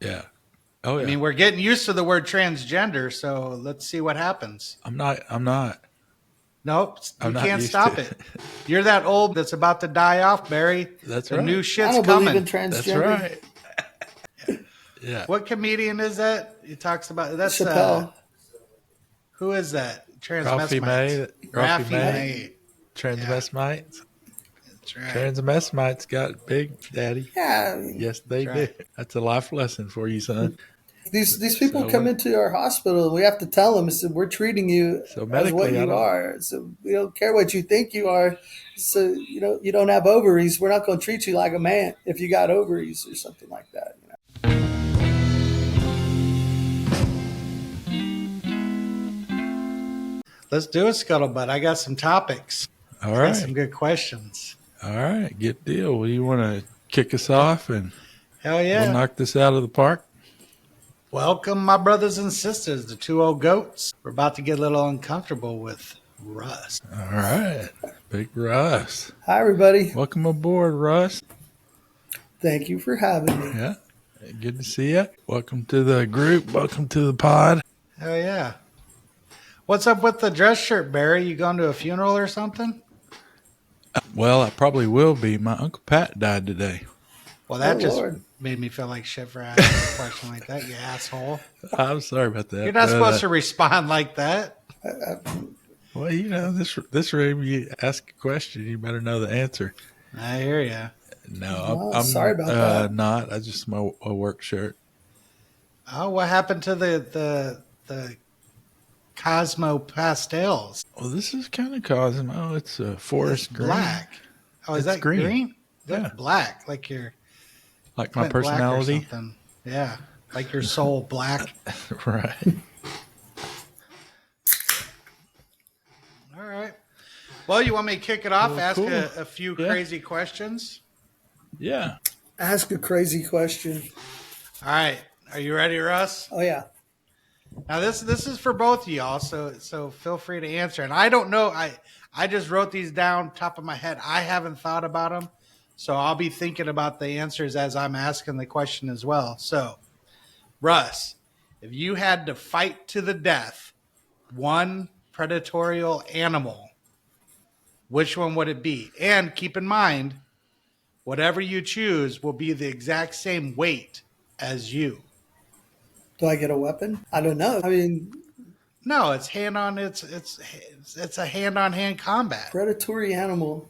Yeah. Oh I yeah. mean, we're getting used to the word transgender, so let's see what happens. I'm not Nope, you can't used to stop it. You're that old that's about to die off, Barry. That's The right. new I shit's don't believe in coming. That's transgender. right. Yeah. What comedian is that? He talks about that's Chappelle. who is that? Ralphie May. Ralphie May. May. Transvestites. That's right. Transvestites got big, Daddy. Yeah, I mean, Yes, they That's do. right. That's a life lesson for you, son. these people So come what? into our hospital and we have to tell them, so we're treating you So as what medically, I you don't. are. So we don't care what you think you are. So you don't have ovaries. We're not going to treat you like a man if you got ovaries or something like that. Let's do it, Scuttlebutt. I got some topics. All I got some right. good questions. All right. Good deal. Well, you want to kick us off and Hell yeah. we'll knock this out of the park? Welcome, my brothers and sisters, the two old goats. We're about to get a little uncomfortable with Russ. All right. Big Russ. Hi, everybody. Welcome aboard, Russ. Thank you for having me. Yeah. Good to see you. Welcome to the group. Welcome to the pod. Hell yeah. What's up with the dress shirt, Barry? You going to a funeral or something? Well, I probably will be. My Uncle Pat died today. Well, that just Lord. made me feel like shit for asking a question like that, you asshole. I'm sorry about that. You're not supposed to respond like that. Well, this room, you ask a question, you better know the answer. I hear you. No, Oh, I'm sorry about that. not. I just my a work shirt. Oh, what happened to the Cosmo pastels? Well, this is kind of Cosmo. It's a forest green. Black. Oh, is It's that green. That's Yeah. black, like your Like my Clint Black or personality. something. Yeah, like your soul black. Right. All right. Well, you want me to kick it off? Well, Ask cool. a few Yeah. crazy questions. Yeah. Ask a crazy question. All right. Are you ready, Russ? Oh, yeah. Now this is for both of y'all, so feel free to answer. And I don't know, I just wrote these down top of my head. I haven't thought about them, so I'll be thinking about the answers as I'm asking the question as well. So, Russ, if you had to fight to the death one predatorial animal, which one would it be? And keep in mind, whatever you choose will be the exact same weight as you. Do I get a weapon? I don't know. I mean, No, it's hand on it's a hand-on-hand combat. predatory animal.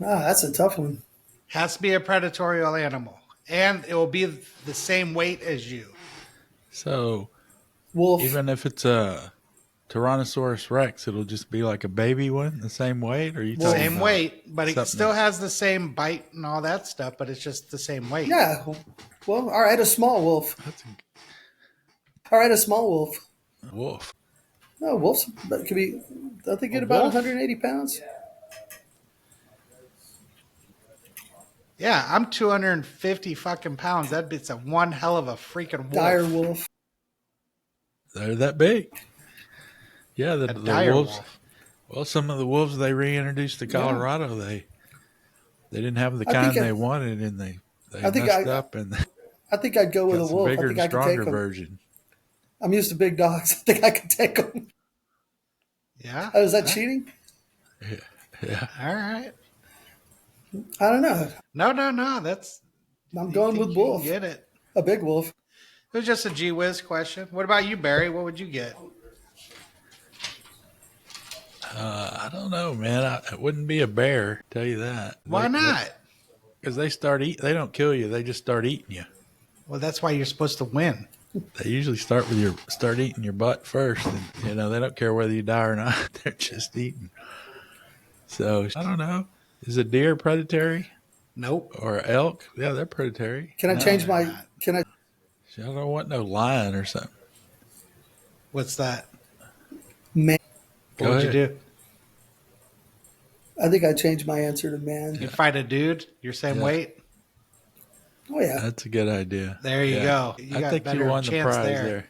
Ah, that's a tough one. Has to be a predatorial animal, and it will be the same weight as you. So Wolf. even if it's a Tyrannosaurus Rex, it'll just be like a baby one, the same weight? Or are you talking Same about weight, but it something still else? has the same bite and all that stuff, but it's just the same weight. Yeah. Well, all right, a small wolf. That's All right, a small wolf. a wolf. No, wolves that could be. Don't they get A about wolf? 180 pounds? Yeah, I'm 250 fucking pounds. It's a one hell of a freaking wolf. Dire wolf. They're that big. Yeah, A the dire wolves. wolf. Well, some of the wolves they reintroduced to Colorado, they didn't have the I kind think they wanted, and they I think messed up and I think I'd go with got a some wolf. I bigger think and I could take stronger them. version. I'm used to big dogs. I think I could take them. Yeah. Oh, is that cheating? Yeah. All right. I don't know. No. That's I'm going with wolf. Get it. A big wolf. It was just a gee whiz question. What about you, Barry? What would you get? I don't know, man. It wouldn't be a bear, tell you that. Why not? Because they start eat. They don't kill you. They just start eating you. Well, that's why you're supposed to win. They usually start eating your butt first, and they don't care whether you die or not. They're just eating. So I don't know. Is a deer predatory Nope. or elk? Yeah, they're predatory. Can I No, change they're my? not. Can I? I don't want no lion or something. What's that? Man, What Go would you ahead. do? I think I'd change my answer to man. You fight a dude your same Yeah. weight? Oh yeah. That's a good idea. There you Yeah. go. You I got think better you won the chance prize there. there.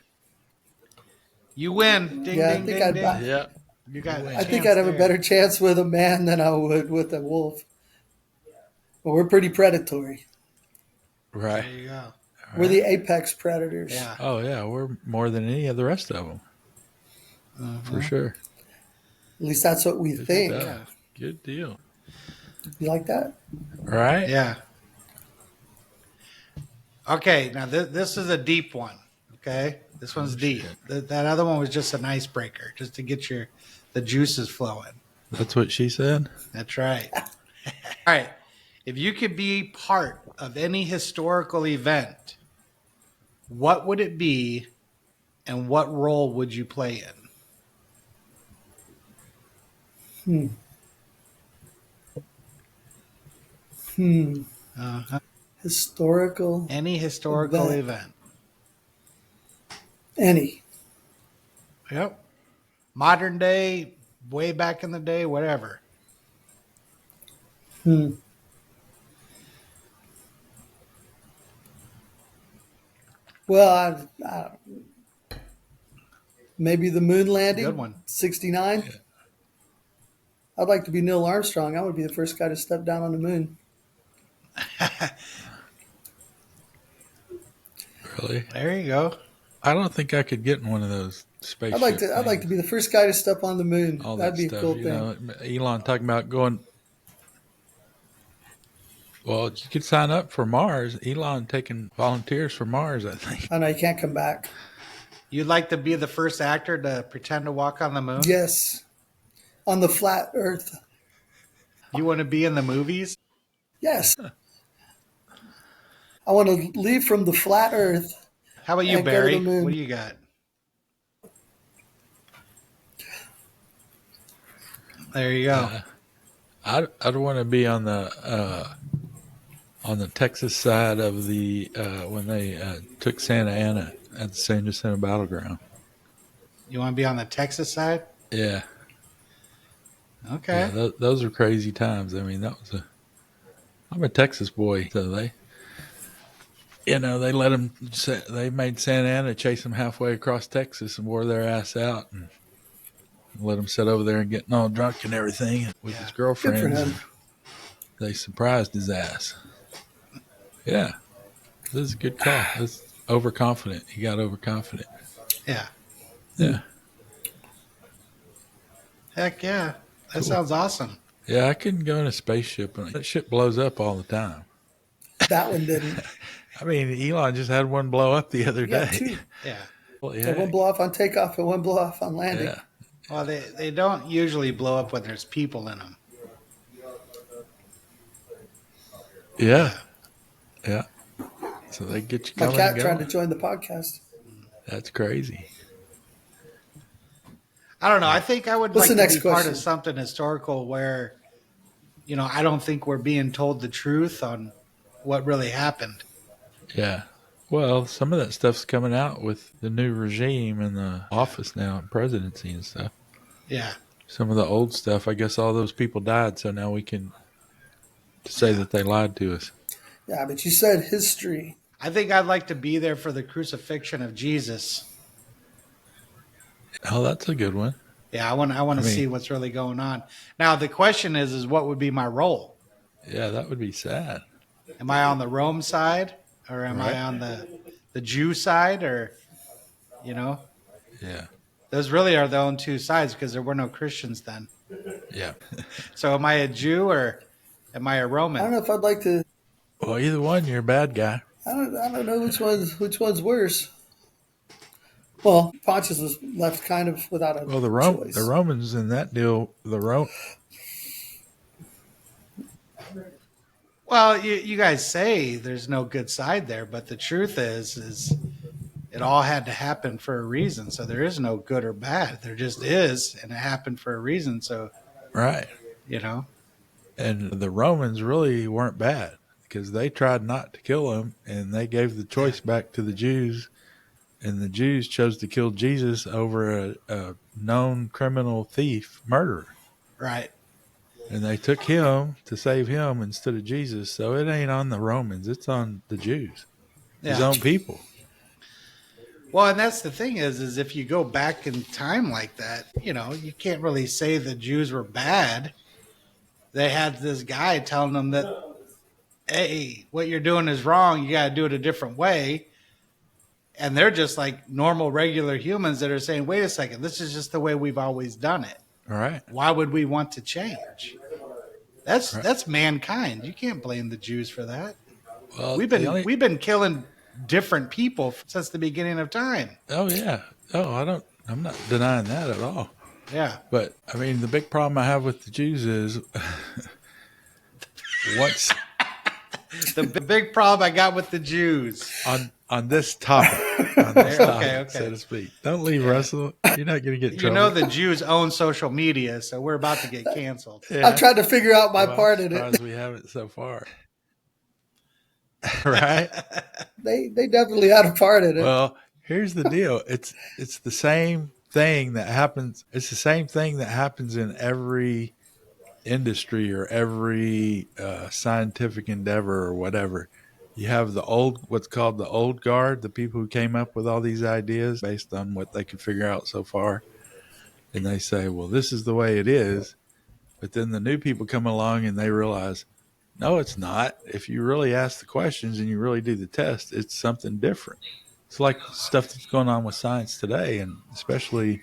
You win. Ding, Yeah, I ding, think ding, I'd ding. buy- Yeah. You got. I I think I'd have a better chance with a man than I would with a wolf. But we're pretty predatory. Right. There you go. We're the apex predators. Yeah. Oh yeah, we're more than any of the rest of them for sure. At least that's what we Good think. stuff. Yeah. Good deal. You like that? Right? Yeah. Okay, now this is a deep one. Okay, this one's deep. That other one was just an icebreaker, just to get the juices flowing. That's what she said. That's right. All right. If you could be part of any historical event, what would it be, and what role would you play in? Uh-huh. Historical. Any historical event. Any. Yep. Modern day, way back in the day, whatever. Well, maybe the moon landing. Good one. 69. Yeah. I'd like to be Neil Armstrong. I would be the first guy to step down on the moon. Really? There you go. I don't think I could get in one of those spaceships. I'd like to be the first guy to step on the moon. All That'd that be stuff, a cool you thing. know, Elon talking about going. Well, you could sign up for Mars. Elon taking volunteers for Mars, I think. I know you can't come back. You'd like to be the first actor to pretend to walk on the moon? Yes. On the flat Earth. You want to be in the movies? Yes. I want to leave from the flat Earth. How about you, Barry? What do you got? There you go. I'd want to be on the Texas side of the when they took Santa Ana at the San Jacinto battleground. You want to be on the Texas side? Yeah. Okay. Yeah, those are crazy times. I mean, I'm a Texas boy, so they let them. They made Santa Ana chase them halfway across Texas and wore their ass out and let him sit over there and getting all drunk and everything with his girlfriends. They surprised his ass. Yeah, this is a good call. This overconfident. He got overconfident. Yeah. Yeah. Heck yeah. That sounds awesome. Yeah, I couldn't go in a spaceship. That shit blows up all the time. That one didn't. I mean, Elon just had one blow up the other day. Two. Yeah. Well, yeah. One blow off on takeoff and one blow off on landing. Yeah. Well, they don't usually blow up when there's people in them. Yeah. Yeah. So they get you coming. My cat tried to join the podcast. That's crazy. I don't know. I think I would What's like the to next be part question? of something historical where, I don't think we're being told the truth on what really happened. Yeah. Well, some of that stuff's coming out with the new regime in the office now, and presidency and stuff. Yeah. Some of the old stuff, I guess all those people died, so now we can say that they lied to us. Yeah, but you said history. I think I'd like to be there for the crucifixion of Jesus. Oh, that's a good one. Yeah, I want to see what's really going on. Now, the question is what would be my role? Yeah, that would be sad. Am I on the Rome side, or am I on the Jew side, or, Yeah. Those really are the only two sides because there were no Christians then. Yeah. So am I a Jew or am I a Roman? I don't know if I'd like to. Well, either one, you're a bad guy. I don't know which one's worse. Well, Pontius was left kind of without a choice. The Romans in that deal, Well, you guys say there's no good side there, but the truth is it all had to happen for a reason. So there is no good or bad. There just is, and it happened for a reason. So, right. And the Romans really weren't bad because they tried not to kill him, and they gave the choice back to the Jews. And the Jews chose to kill Jesus over a known criminal thief, murderer. Right. And they took him to save him instead of Jesus. So it ain't on the Romans. It's on the Jews. His own people. Well, and that's the thing is if you go back in time like that, you can't really say the Jews were bad. They had this guy telling them that hey, what you're doing is wrong. You got to do it a different way. And they're just like normal, regular humans that are saying, wait a second, this is just the way we've always done it. All right. Why would we want to change? That's mankind. You can't blame the Jews for that. Well, We've been killing different people since the beginning of time. Oh yeah. Oh, I'm not denying that at all. Yeah. But I mean, the big problem I have with the Jews is once The big problem I got with the Jews on this topic, okay. So to speak. Don't leave, Russell. You're not going to get in trouble. You know the Jews own social media, so we're about to get canceled. Yeah. I'm trying to figure out my part in it. As we haven't so far. Right? They definitely had a part in it. Well, here's the deal. It's the same thing that happens. It's the same thing that happens in every industry or every scientific endeavor or whatever. You have what's called the old guard, the people who came up with all these ideas based on what they could figure out so far. And they say, well, this is the way it is. But then the new people come along and they realize, no, it's not. If you really ask the questions and you really do the test, it's something different. It's like stuff that's going on with science today, and especially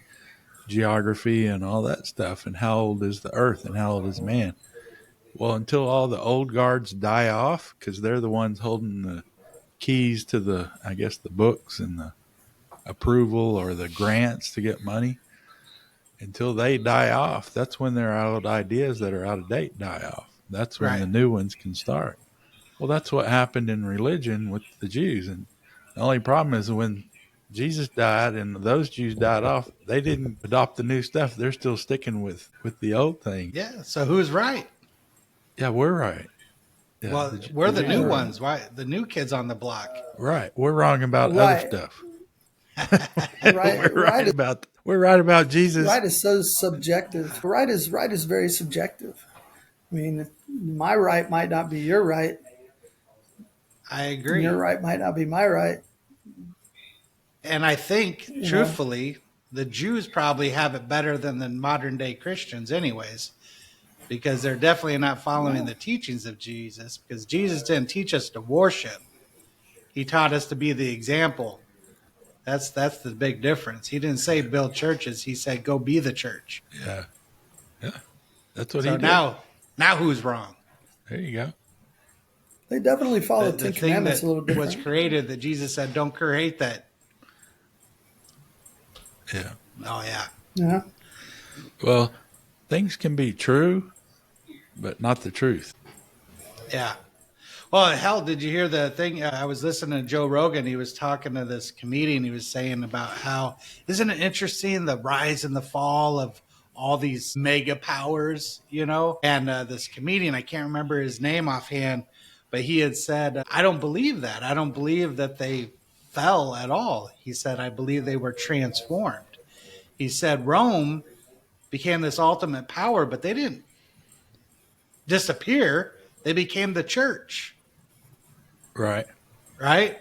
geography and all that stuff, and how old is the earth and how old is man. Well, until all the old guards die off, because they're the ones holding the keys to the books and the approval or the grants to get money, until they die off, that's when their old ideas that are out of date die off. That's when the new ones can start. Well, that's what happened in religion with the Jews. And the only problem is when Jesus died and those Jews died off, they didn't adopt the new stuff. They're still sticking with the old thing. Yeah. So who's right? Yeah, we're right. Yeah, well, we're the new ones. Why the new kids on the block? Right. We're wrong about other stuff. We're right about Jesus. Right is so subjective. Right is very subjective. I mean, my right might not be your right. I agree. Your right might not be my right. And I think, truthfully, the Jews probably have it better than the modern day Christians anyways, because they're definitely not following the teachings of Jesus, because Jesus didn't teach us to worship. He taught us to be the example. That's the big difference. He didn't say build churches. He said go be the church. Yeah. Yeah. That's what he did. Now who's wrong? There you go. They definitely follow the Ten Commandments a little different. Was created that Jesus said, don't create that. Yeah. Oh, yeah. Yeah. Well, things can be true, but not the truth. Yeah. Well, hell, did you hear the thing? I was listening to Joe Rogan. He was talking to this comedian. He was saying about how, isn't it interesting, the rise and the fall of all these mega powers, And this comedian, I can't remember his name offhand, but he had said, I don't believe that. I don't believe that they fell at all. He said, I believe they were transformed. He said Rome became this ultimate power, but they didn't disappear. They became the church. Right. Right?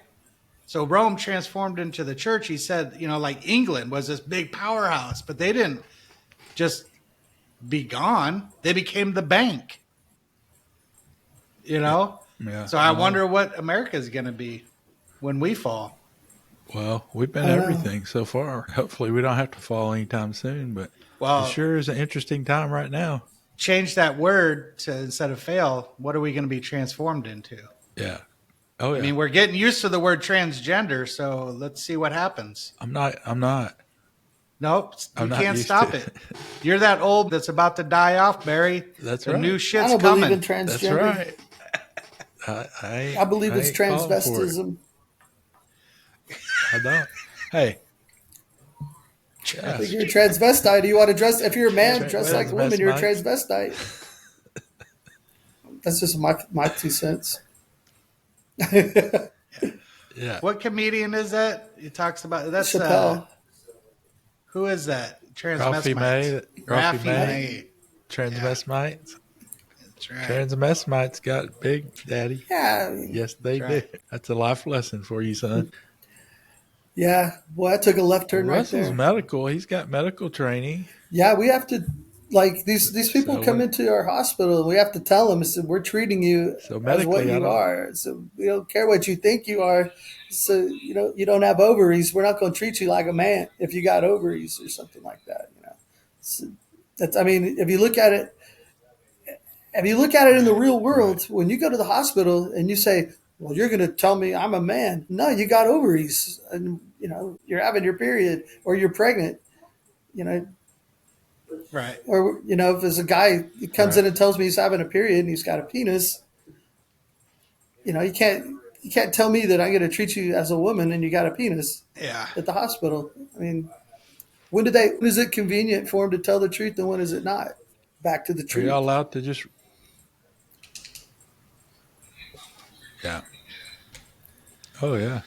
So Rome transformed into the church. He said, like England was this big powerhouse, but they didn't just be gone. They became the bank. Yeah. So I wonder what America is going to be when we fall. Well, we've been everything so far. Hopefully we don't have to fall anytime soon, but it sure is an interesting time right now. Change that word to, instead of fail, what are we going to be transformed into? Yeah. Oh, yeah. I mean, we're getting used to the word transgender, so let's see what happens. I'm not. Nope, you can't stop it. You're that old that's about to die off, Barry. That's right. The new shit's coming. I don't believe in transgender. That's right. I believe it's transvestism. I don't. Hey. I think you're a transvestite. Do you want to dress? If you're a man, dress like a woman. You're a transvestite. That's just my 2 cents. Yeah. What comedian is that? He talks about that's Chappelle. Who is that? Ralphie May. May. Transvestites. That's right. Transvestites got big, Daddy. Yeah. Yes, they do. That's a life lesson for you, son. Yeah. Boy, I took a left turn right there. Russell's medical. He's got medical training. Yeah, we have to like these people So come what? into our hospital and we have to tell them, so we're treating you So as what medically, I you don't. are. So we don't care what you think you are. So you don't have ovaries. We're not going to treat you like a man if you got ovaries or something like that. So that's, I mean, if you look at it in the Right. real Right. world, when you go to the hospital and you say, well, you're going to tell me I'm a man. No, you got ovaries and you're having your period or you're pregnant. You know, Right. or if there's a guy who comes Right. in and tells me he's having a period and he's got a penis, you can't tell me that I'm going to treat you as a woman and you got a penis Yeah. at the hospital. I mean, when is it convenient for him to tell the truth and when is it not? Back to the Are y'all truth. allowed to just? Yeah. Oh yeah.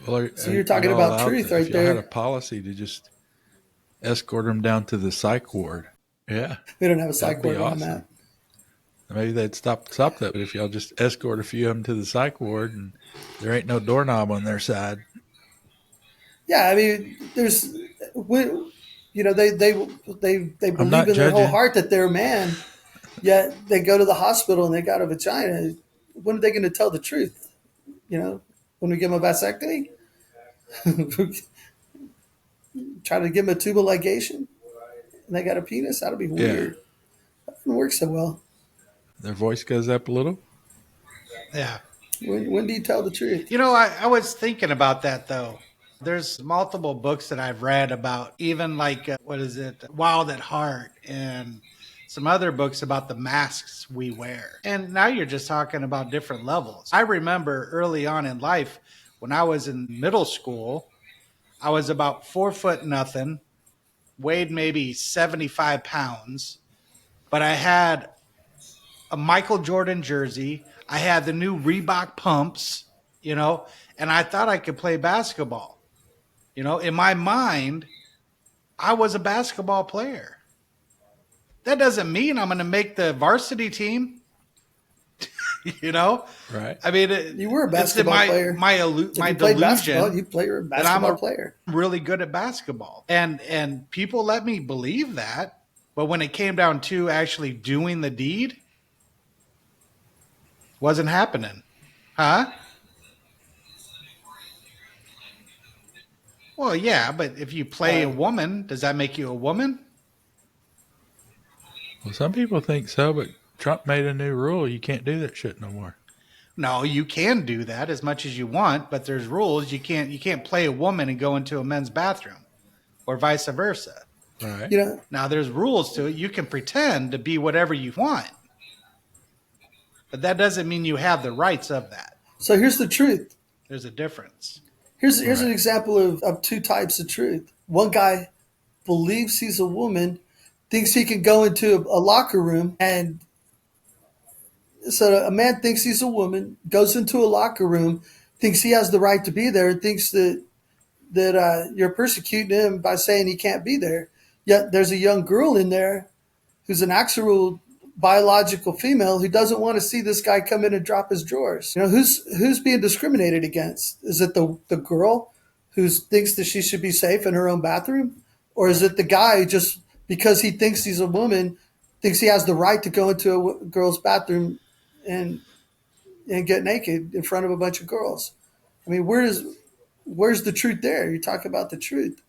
Well, So you're are talking y'all about allowed truth to? If right y'all had a there. policy to just escort them down to the psych ward, yeah, We don't have a that'd psych be ward where I'm at. awesome. Maybe they'd stop that. But if y'all just escort a few of them to the psych ward and there ain't no doorknob on their side, Yeah, I mean, there's, they I'm believe not in their whole judging. heart that they're a man, yet they go to the hospital and they got a vagina. When are they going to tell the truth? When we give them a vasectomy, try to give them a tubal ligation, and they got a penis. That'll be Yeah, weird. That doesn't work so well. their voice goes up a little. Yeah. When do you tell the truth? I was thinking about that though. There's multiple books that I've read about even like what is it, Wild at Heart, and some other books about the masks we wear. And now you're just talking about different levels. I remember early on in life when I was in middle school, I was about 4 foot nothing, weighed maybe 75 pounds, but I had a Michael Jordan jersey. I had the new Reebok pumps, you know, and I thought I could play basketball. In my mind, I was a basketball player. That doesn't mean I'm going to make the varsity team, you know? Right. I mean, You were a it's in basketball player. my If you played basketball, delusion you play a that I'm basketball player. really good at basketball. And people let me believe that, but when it came down to actually doing the deed, wasn't happening. Huh? Well, yeah, but if you play a Uh, woman, does that make you a woman? Well, some people think so, but Trump made a new rule. You can't do that shit no more. No, you can do that as much as you want, but there's rules. You can't play a woman and go into a men's bathroom or vice versa. Right. you know, Now there's rules to it. You can pretend to be whatever you want, but that doesn't mean you have the rights of that. so here's the truth. There's a difference. Here's an Right. example of two types of truth. One guy believes he's a woman, thinks he can go into a locker room, and so a man thinks he's a woman, goes into a locker room, thinks he has the right to be there, thinks that you're persecuting him by saying he can't be there. Yet there's a young girl in there who's an actual biological female who doesn't want to see this guy come in and drop his drawers. Who's being discriminated against? Is it the girl who thinks that she should be safe in her own bathroom, or is it the guy just because he thinks he's a woman, thinks he has the right to go into a girl's bathroom and and get naked in front of a bunch of girls? I mean, where's the truth there? You talk about the truth.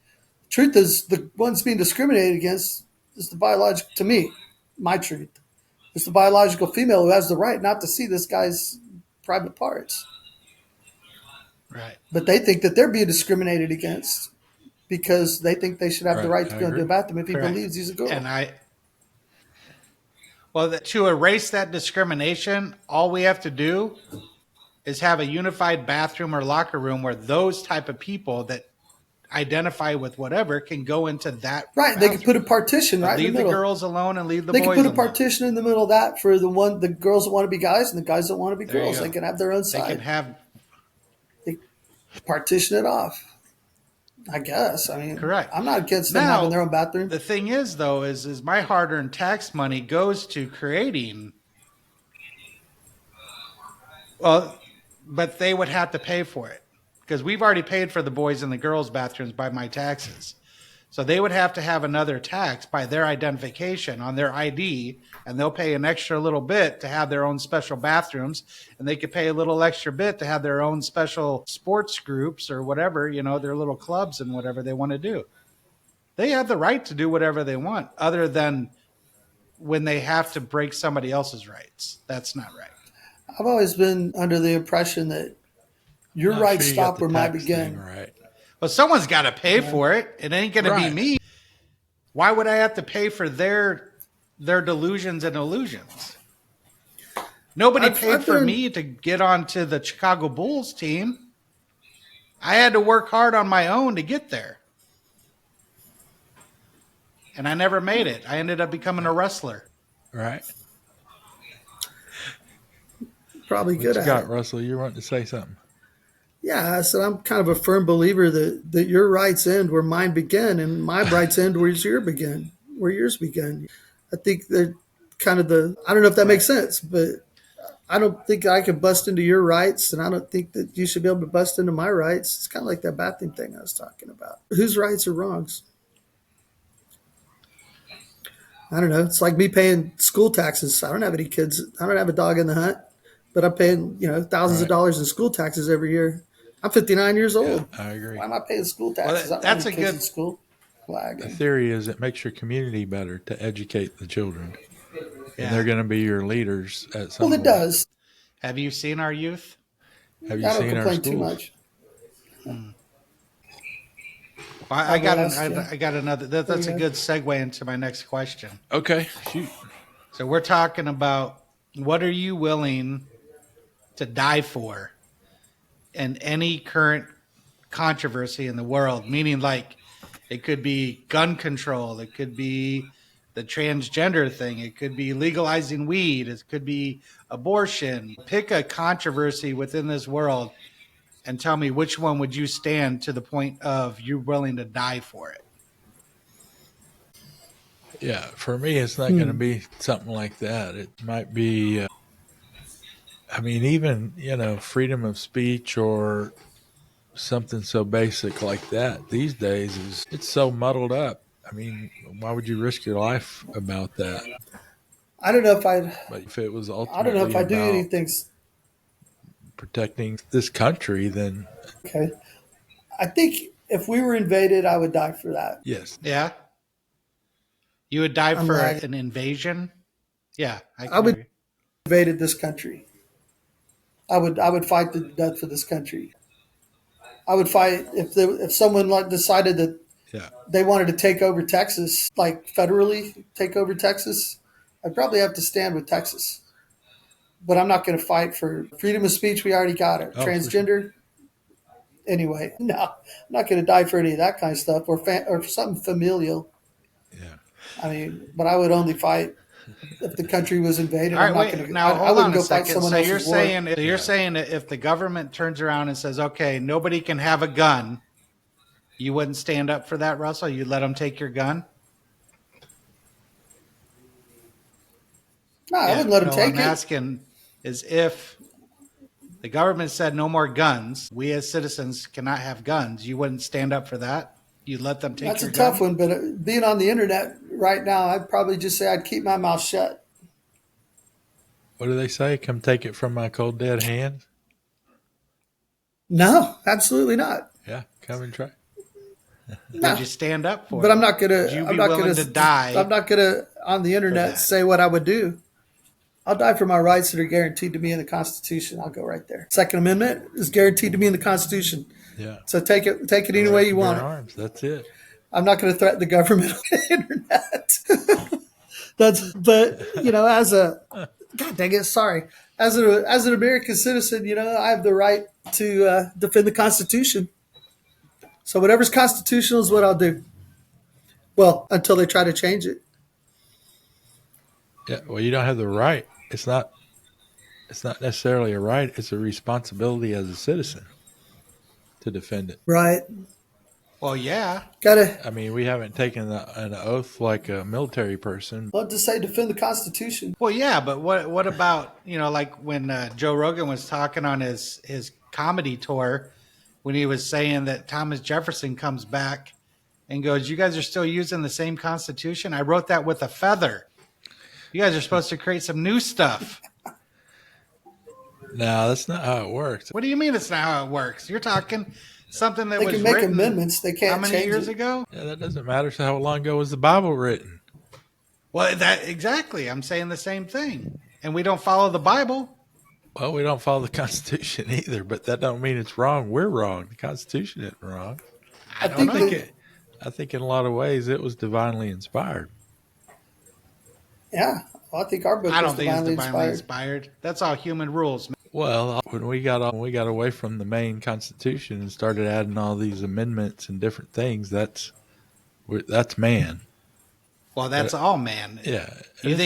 Truth is the ones being discriminated against is the biological, to me, my truth. It's the biological female who has the right not to see this guy's private parts. Right. But they think that they're being discriminated against because they think they should have the Right. right to I go into a agree. bathroom if he Correct. believes he's a And girl. to erase that discrimination, all we have to do is have a unified bathroom or locker room where those type of people that identify with whatever can go into that Right. They could put a bathroom. partition But right in the leave the middle. girls alone and leave the They could boys put a alone. partition in the middle of that for the girls that want to be guys and the guys that want to be There you girls. They go. can have their own They can side. have They partition it off. I guess. I mean, correct. I'm not against them having their Now, own bathroom. the thing is though, is my hard-earned tax money goes to creating well, but they would have to pay for it because we've already paid for the boys and the girls bathrooms by my taxes. So they would have to have another tax by their identification on their ID, and they'll pay an extra little bit to have their own special bathrooms, and they could pay a little extra bit to have their own special sports groups or whatever, their little clubs and whatever they want to do. They have the right to do whatever they want, other than when they have to break somebody else's rights. That's not right. I've always been under the impression that your rights stop where mine begin. Right. Well, someone's got to pay for it. It ain't going to be me. Why would I have to pay for their delusions and illusions? Nobody paid for me to get onto the Chicago Bulls team. I had to work hard on my own to get there. And I never made it. I ended up becoming a wrestler. Right. Probably good at Scott, it. Russell, you wanted to say something? Yeah, so I'm kind of a firm believer that your rights end where mine begin, and my rights end where yours begin. I think they're kind of I don't know if that makes sense, but I don't think I can bust into your rights, and I don't think that you should be able to bust into my rights. It's kind of like that bathroom thing I was talking about. Whose rights are wrongs? I don't know. It's like me paying school taxes. I don't have any kids. I don't have a dog in the hunt, but I'm paying, thousands of dollars in school taxes every year. I'm 59 years old. Yeah, I agree. Why am I paying school taxes? Well, that's a good in school. The theory is it makes your community better to educate the children. Yeah. And they're going to be your leaders at some Well, it does. Have you seen our youth? Have you seen our schools? Too much. I got another. That's a good segue into my next question. Okay, shoot. So we're talking about what are you willing to die for in any current controversy in the world? Meaning, like, it could be gun control, it could be the transgender thing, it could be legalizing weed, it could be abortion. Pick a controversy within this world and tell me which one would you stand to the point of you willing to die for it. Yeah, for me, it's not going to be something like that. It might be, even, freedom of speech or something so basic like that these days it's so muddled up. I mean, why would you risk your life about that? I don't know if I'd. But if it was ultimately I don't know if I do about anything. protecting this country, then Okay. I think if we were invaded, I would die for that. yes. Yeah. You would die for an invasion? Yeah. I would invaded this country. I would fight to the death for this country. I would fight if someone decided that they wanted to take over Texas, like federally take over Texas. I'd probably have to stand with Texas. But I'm not going to fight for freedom of speech. We already got it. Transgender. Anyway, no, I'm not going to die for any of that kind of stuff or something familial. Yeah. I mean, but I would only fight if the country was invaded. All right, hold on a second. So you're saying that if the government turns around and says, "Okay, nobody can have a gun," you wouldn't stand up for that, Russell? You'd let them take your gun? No, I wouldn't let them take it. What I'm asking is if the government said no more guns, we as citizens cannot have guns, you wouldn't stand up for that? You'd let them take your gun? That's a tough one, but being on the internet right now, I'd probably just say I'd keep my mouth shut. What do they say? Come take it from my cold dead hands? No, absolutely not. Yeah, come and try. Would you stand up for it? But I'm not gonna. Would you be willing to die? I'm not gonna on the internet say what I would do. I'll die for my rights that are guaranteed to me in the Constitution. I'll go right there. Second Amendment is guaranteed to me in the Constitution. Yeah. So take it any way you want. Arms. That's it. I'm not going to threaten the government on the internet. As a God dang it, sorry. As an American citizen, I have the right to defend the Constitution. So whatever's constitutional is what I'll do. Well, until they try to change it. Yeah. Well, you don't have the right. It's not necessarily a right. It's a responsibility as a citizen to defend it. Right. Well, yeah. We haven't taken an oath like a military person. Well, to say defend the Constitution. Well, yeah, but what about, like when Joe Rogan was talking on his comedy tour, when he was saying that Thomas Jefferson comes back and goes, "You guys are still using the same Constitution? I wrote that with a feather. You guys are supposed to create some new stuff." No, that's not how it works. What do you mean it's not how it works? You're talking something that They was can make written amendments. They can't how many change years it. ago? Yeah, that doesn't matter. So how long ago was the Bible written? Well, that exactly. I'm saying the same thing. And we don't follow the Bible. Well, we don't follow the Constitution either, but that don't mean it's wrong. We're wrong. The Constitution isn't wrong. I don't know. I think in a lot of ways it was divinely inspired. Yeah. Well, I think our book I was don't think it's divinely divinely inspired. inspired. That's all human rules, man. Well, when we got away from the main Constitution and started adding all these amendments and different things, that's man. Well, that's all man. Yeah. You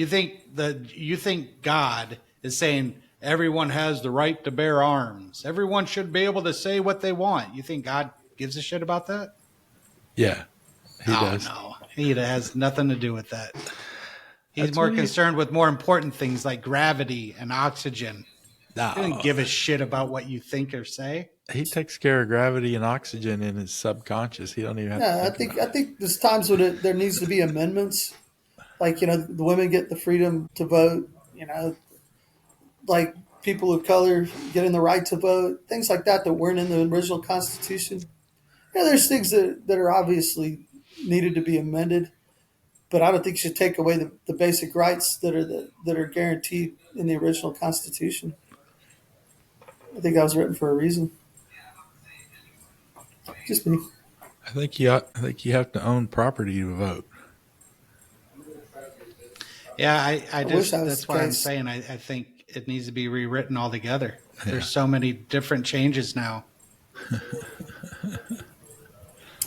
think God is saying everyone has the right to bear arms. Everyone should be able to say what they want. You think God gives a shit about that? Yeah, he does. No, he has nothing to do with that. He's That's more what concerned with more important things like gravity and oxygen. No, He doesn't give a shit about what you think or say. he takes care of gravity and oxygen in his subconscious. He don't even have Yeah, to think about I think there's times when there needs to be amendments. Like, the women get the freedom to vote, like people of color getting the right to vote, things like that weren't in the original Constitution. There's things that are obviously needed to be amended, but I don't think you should take away the basic rights that are guaranteed in the original Constitution. I think that was written for a reason. Just me. I think you have to own property to vote. Yeah, I wish just that was that's the what I'm case. saying. I think it needs to be rewritten altogether. There's so many different changes now.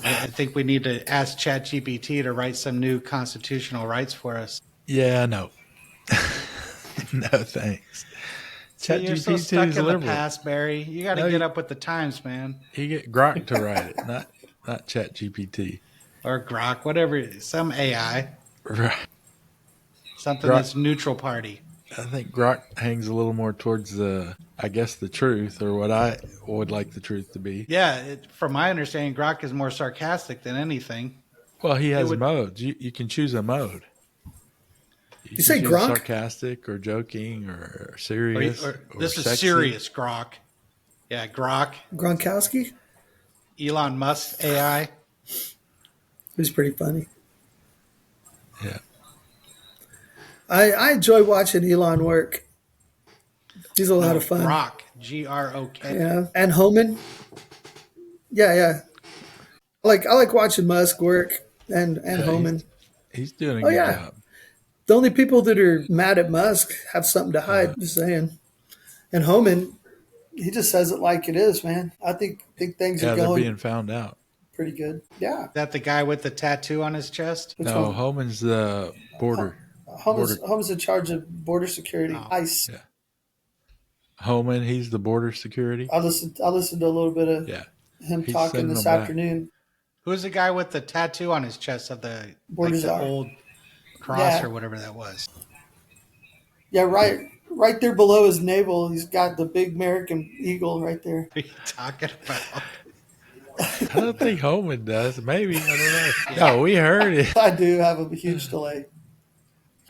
I think we need to ask ChatGPT to write some new constitutional rights for us. Yeah, no. No, thanks. You're so ChatGPT stuck is in the liberal. past, Barry. You got to No, get you- up with the times, man. You get Grok to write it, not ChatGPT. Or Grok, whatever, some AI, Right. something Grok. that's neutral party. I think Grok hangs a little more towards the truth, or what I would like the truth to be. Yeah, from my understanding, Grok is more sarcastic than anything. Well, he has would- modes. You can choose a mode. You say can choose Grok? sarcastic or joking or serious. Or or this is sexy. serious, Grok. Yeah, Grok. Gronkowski? Elon Musk AI. It was pretty funny. Yeah. I enjoy watching Elon work. He's a lot of fun. Grok. Grok. Yeah, and Homan. Yeah. I like watching Musk work and Homan. He's doing a Oh, good yeah. job. The only people that are mad at Musk have something to hide. Just saying. And Homan, he just says it like it is, man. I think things Yeah, are they're going being found out. pretty good. Yeah. Is that the guy with the tattoo on his chest? Which No, one? Homan's the border. Homan's in charge of border security. Oh. ICE. Yeah. Homan, he's the border security. I listened to a little bit of Yeah. him He's talking sending this them back. afternoon. Who's the guy with the tattoo on his chest of the Border czar. old cross Yeah. or whatever that was? Yeah, right there below his navel, he's got the big American eagle right there. What are you talking about? I don't think Homan does. Maybe. I don't know. No, we heard it. I do have a huge delay.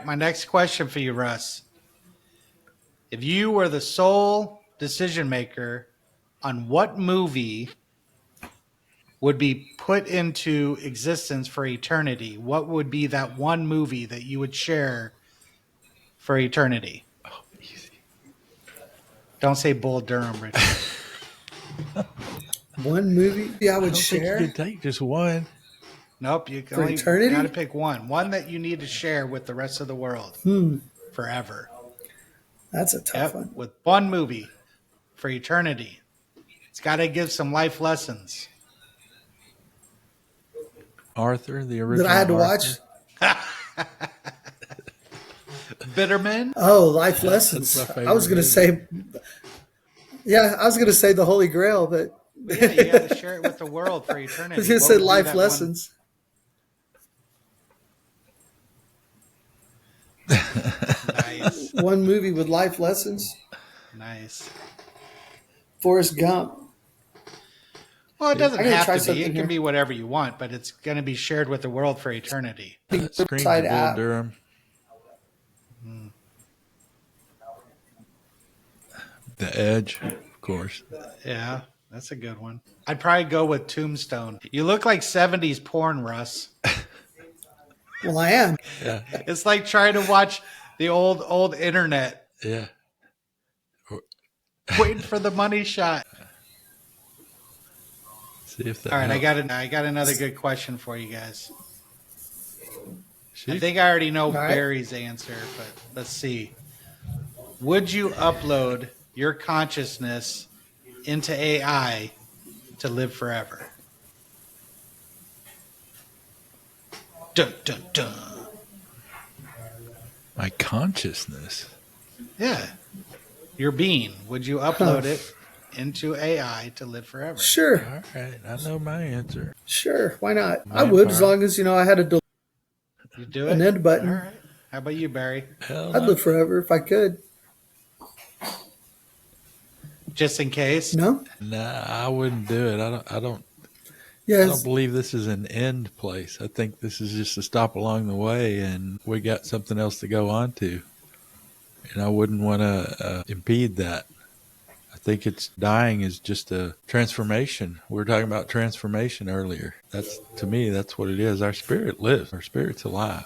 My next question for you, Russ. If you were the sole decision maker on what movie would be put into existence for eternity, what would be that one movie that you would share for eternity? Oh, easy. Don't say Bull Durham, Richard. One movie I would I don't think share. you can take just one. Nope, you can For only eternity? got to pick one that you need to share with the rest of the world forever. That's a tough one. With one movie for eternity. It's got to give some life lessons. Arthur, the original. That I had to Arthur. watch. Bitterman? Oh, life lessons. That's my I was going to say, I was going to say the Holy Grail, but Yeah, you got to share it with the world for eternity. I was going to What say would be life that lessons. one? Nice. One movie with life lessons. Nice. Forrest Gump. Well, it doesn't I'm gonna have try to be. something It can here. be whatever you want, but it's going to be shared with the world for eternity. Screams Side of Bull app. Durham. The Edge, of course. Yeah, that's a good one. I'd probably go with Tombstone. You look like 70s porn, Russ. Well, I am. Yeah, It's like trying to watch the old internet, yeah. waiting for the money shot. See if that All right, helps. I got another good question for you guys. I Shoot. think I already know All right. Barry's answer, but let's see. Would you upload your consciousness into AI to live forever? Dun, dun, dun. My consciousness. Yeah. Your being. Would you upload it into AI to live forever? Sure, All right, I know my answer. sure. Why not? I would, as Vampire. long as I had You do an it? end button. All right. How about you, Barry? Hell I'd no. live forever if I could. Just in case? No? Nah, I wouldn't do it. I don't Yes. believe this is an end place. I think this is just a stop along the way, and we got something else to go on to. And I wouldn't want to impede that. I think it's dying is just a transformation. We were talking about transformation earlier. That's, to me, that's what it is. Our spirit lives. Our spirit's alive.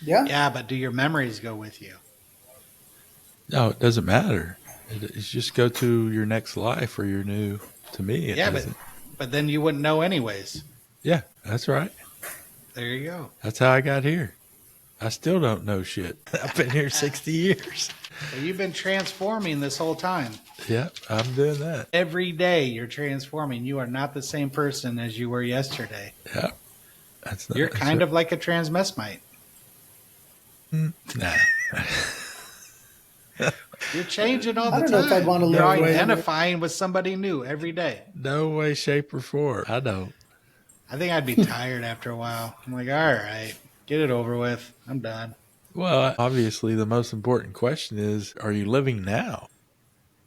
Yeah. Yeah, but do your memories go with you? No, it doesn't matter. It's just go to your next life or your new. To me, it Yeah, doesn't. but then you wouldn't know anyways. Yeah, that's right. There you go. That's how I got here. I still don't know shit. I've been here 60 years. So you've been transforming this whole time. Yep, I'm doing that. Every day you're transforming. You are not the same person as you were yesterday. Yep. That's not, You're kind of like a transmesmite. Nah. You're changing all the I time. don't know if I'd want to live You're away. identifying with somebody new every day. No way, shape, or form. I don't. I think I'd be tired after a while. I'm like, all right, get it over with. I'm done. Well, obviously, the most important question is: are you living now?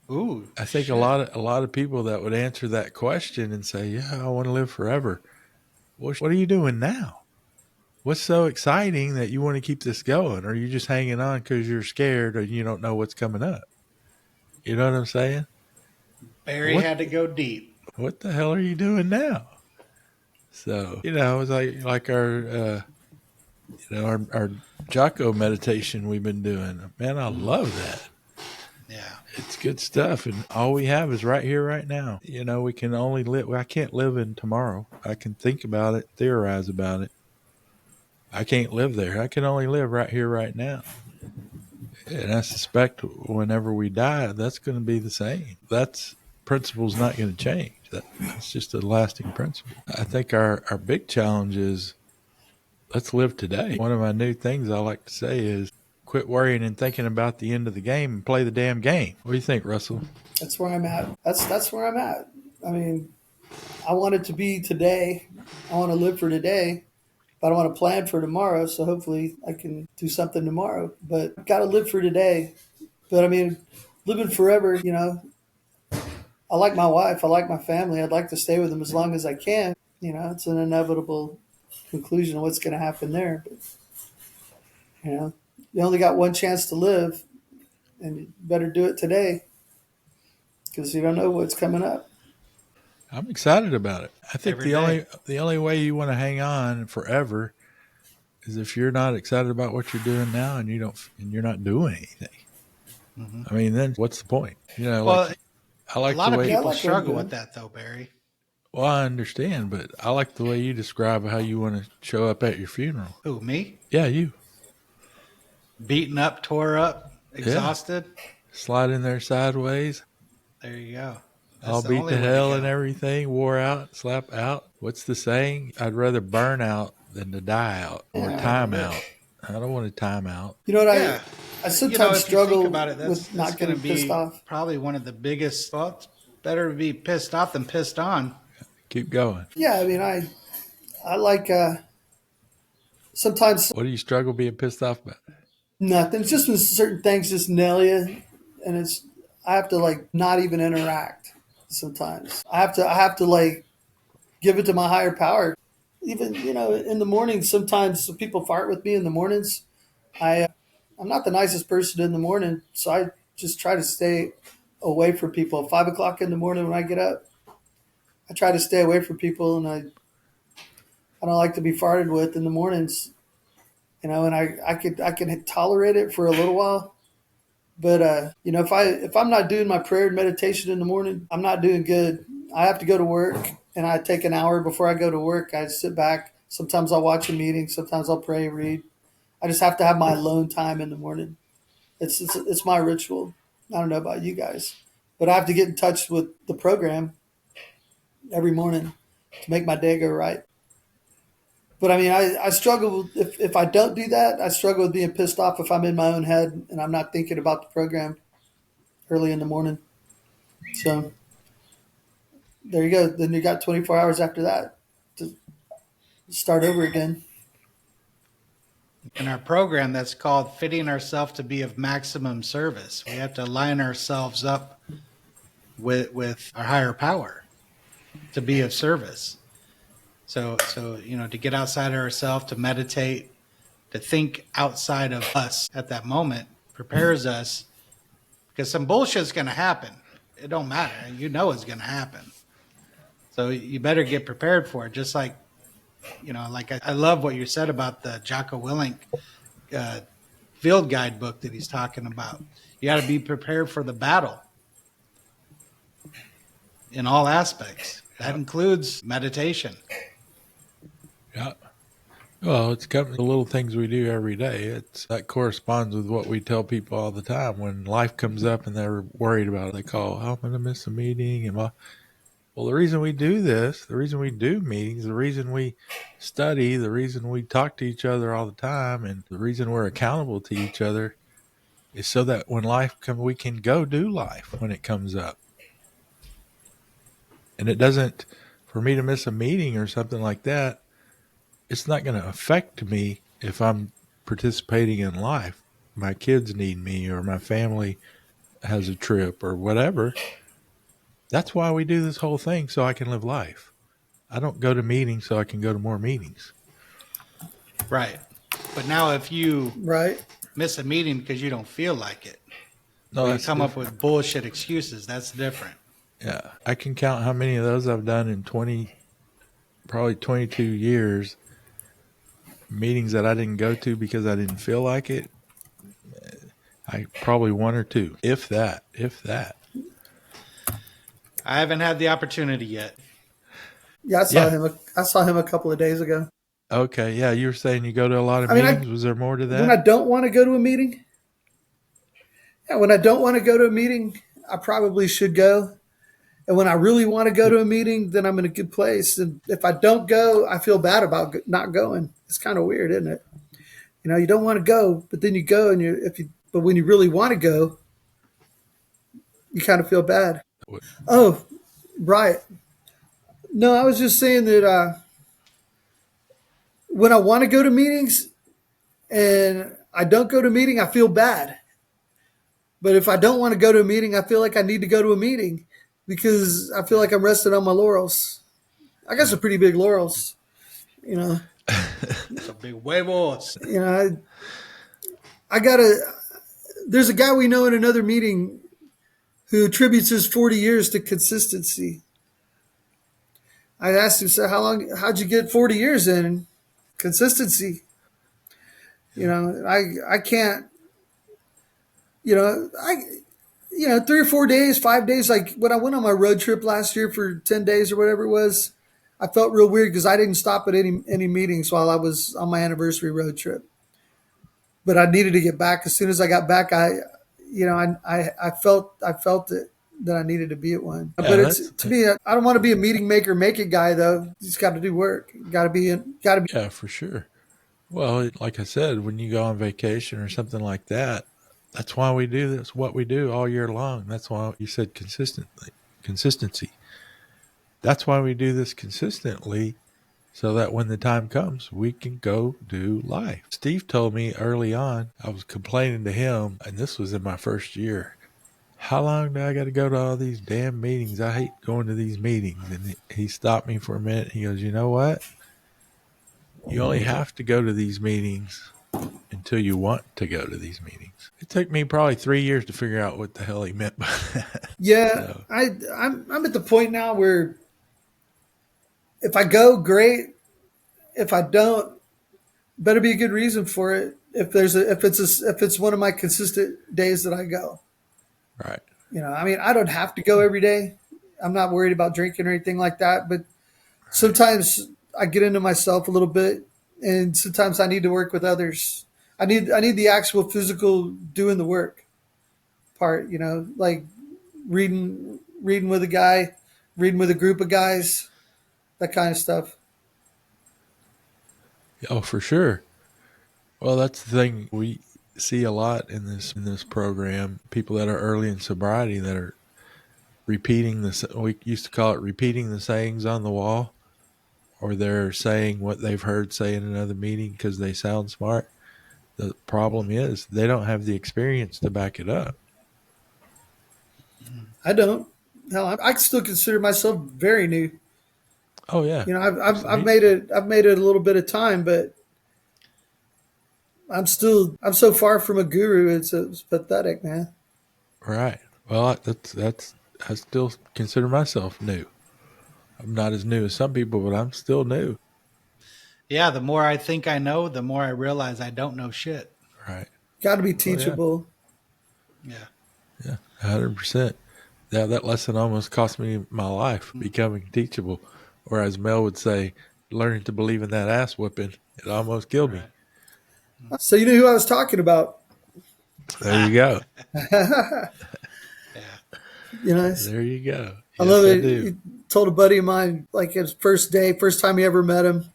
Ooh, I think shit. a lot of people that would answer that question and say, "Yeah, I want to live forever." What are you doing now? What's so exciting that you want to keep this going? Or are you just hanging on because you're scared or you don't know what's coming up? You know what I'm saying? Barry What? had to go deep. What the hell are you doing now? So, it's like our our Jocko meditation we've been doing. Man, I love that. Yeah. It's good stuff, and all we have is right here, right now. We can only live. I can't live in tomorrow. I can think about it, theorize about it. I can't live there. I can only live right here, right now. And I suspect whenever we die, that's going to be the same. That principle's not going to change. That's just a lasting principle. I think our big challenge is let's live today. One of my new things I like to say is quit worrying and thinking about the end of the game and play the damn game. What do you think, Russell? That's where I'm at. That's where I'm at. I mean, I want it to be today. I want to live for today, but I want to plan for tomorrow. So hopefully I can do something tomorrow. But I've got to live for today. But I mean, living forever, I like my wife. I like my family. I'd like to stay with them as long as I can. It's an inevitable conclusion of what's going to happen there. But, you only got one chance to live, and you better do it today because you don't know what's coming up. I'm excited about it. I think Every the only way you want to hang on forever is if you're not excited about what you're doing now and you're not doing anything. Mm-hmm. I mean, then what's the point? Well, I like a lot the of way. people like struggle what I'm with that, though, Barry. Well, I understand, but I like the way you describe how you want to show up at your funeral. Who, me? Yeah, you Beaten up, tore up, exhausted? slide in there sideways, There you go. That's all the beat only to way hell go. and everything, wore out, slap out. What's the saying? I'd rather burn out than to die out or Yeah. time out. I don't want to time out. You know what Yeah. I sometimes if you struggle think about it, with not going getting to pissed be off. probably one of the biggest. Well, it's better to be pissed off than pissed on. Keep going. Yeah, I mean, I like sometimes What do you struggle being pissed off about? nothing. It's just when certain things just nail you, and I have to like not even interact. Sometimes I have to like give it to my higher power. Even, in the mornings, sometimes people fart with me in the mornings. I'm not the nicest person in the morning, so I just try to stay away from people. 5 o'clock in the morning when I get up, I try to stay away from people, and I don't like to be farted with in the mornings. And I can tolerate it for a little while, but if I'm not doing my prayer and meditation in the morning, I'm not doing good. I have to go to work, and I take an hour before I go to work. I sit back. Sometimes I'll watch a meeting. Sometimes I'll pray, read. I just have to have my alone time in the morning. It's my ritual. I don't know about you guys, but I have to get in touch with the program every morning to make my day go right. But I mean, I struggle if I don't do that. I struggle with being pissed off if I'm in my own head and I'm not thinking about the program early in the morning. So there you go. Then you got 24 hours after that to start over again. In our program, that's called fitting ourselves to be of maximum service. We have to line ourselves up with our higher power to be of service. So to get outside of ourselves, to meditate, to think outside of us at that moment prepares us, because some bullshit's going to happen. It don't matter. It's going to happen. So you better get prepared for it. Just like, I love what you said about the Jocko Willink field guide book that he's talking about. You got to be prepared for the battle in all aspects. That includes meditation. Yeah. Well, it's the little things we do every day. That corresponds with what we tell people all the time. When life comes up and they're worried about it, they call, I'm going to miss a meeting. Well, the reason we do this, the reason we do meetings, the reason we study, the reason we talk to each other all the time, and the reason we're accountable to each other is so that when life comes, we can go do life when it comes up. And it doesn't, for me to miss a meeting or something like that, it's not going to affect me if I'm participating in life. My kids need me, or my family has a trip, or whatever. That's why we do this whole thing, so I can live life. I don't go to meetings so I can go to more meetings. Right. But now if you Right. miss a meeting because you don't feel like it, No, you come up with bullshit excuses, that's different. Yeah. I can count how many of those I've done in probably 22 years. Meetings that I didn't go to because I didn't feel like it. Probably one or two, if that. I haven't had the opportunity yet. Yeah, I saw him a couple of days ago. Okay, yeah, you were saying you go to a lot of meetings. Was there more to that? When I don't want to go to a meeting, I probably should go. And when I really want to go to a meeting, then I'm in a good place. And if I don't go, I feel bad about not going. It's kind of weird, isn't it? You don't want to go, but then you go, but when you really want to go, you kind of feel bad. Oh, right. No, I was just saying that when I want to go to meetings and I don't go to a meeting, I feel bad. But if I don't want to go to a meeting, I feel like I need to go to a meeting because I feel like I'm resting on my laurels. I got some pretty big laurels, Some big huevos. There's a guy we know in another meeting who attributes his 40 years to consistency. I asked him, so how'd you get 40 years in? Consistency. I can't, 3 or 4 days, 5 days, like when I went on my road trip last year for 10 days or whatever it was, I felt real weird because I didn't stop at any meetings while I was on my anniversary road trip. But I needed to get back. As soon as I got back, I felt it that I needed to be at one. Yeah, but to me, I don't want to be a meeting maker, make it guy though. You just got to do work. Got to be. Yeah, for sure. Well, like I said, when you go on vacation or something like that, that's why we do this. What we do all year long. That's why you said consistency. That's why we do this consistently, so that when the time comes, we can go do life. Steve told me early on, I was complaining to him, and this was in my first year. how long do I got to go to all these damn meetings? I hate going to these meetings. And he stopped me for a minute. He goes, you know what? You only have to go to these meetings until you want to go to these meetings. It took me probably 3 years to figure out what the hell he meant by that. Yeah, So, I'm at the point now where if I go, great. If I don't, better be a good reason for it. If it's one of my consistent days that I go, right. I mean, I don't have to go every day. I'm not worried about drinking or anything like that. But sometimes I get into myself a little bit, and sometimes I need to work with others. I need the actual physical doing the work part. Like reading with a guy, reading with a group of guys, that kind of stuff. Oh, for sure. Well, that's the thing we see a lot in this program. People that are early in sobriety that are repeating this. We used to call it repeating the sayings on the wall, or they're saying what they've heard say in another meeting because they sound smart. The problem is they don't have the experience to back it up. I don't. Hell, I still consider myself very new. Oh yeah, I've made it. I've made it a little bit of time, but I'm so far from a guru. It's pathetic, man. right. Well, that's I still consider myself new. I'm not as new as some people, but I'm still new. Yeah, the more I think I know, the more I realize I don't know shit. Right. Got to be Oh yeah. teachable. Yeah. Yeah. 100%. Yeah, that lesson almost cost me my life, becoming teachable. Or as Mel would say, learning to believe in that ass whipping. It almost killed me. Right. So you knew who I was talking about. There you go. Yeah. You know, There you go. I Yes, love I it. do. He told a buddy of mine, like his first day, first time he ever met him.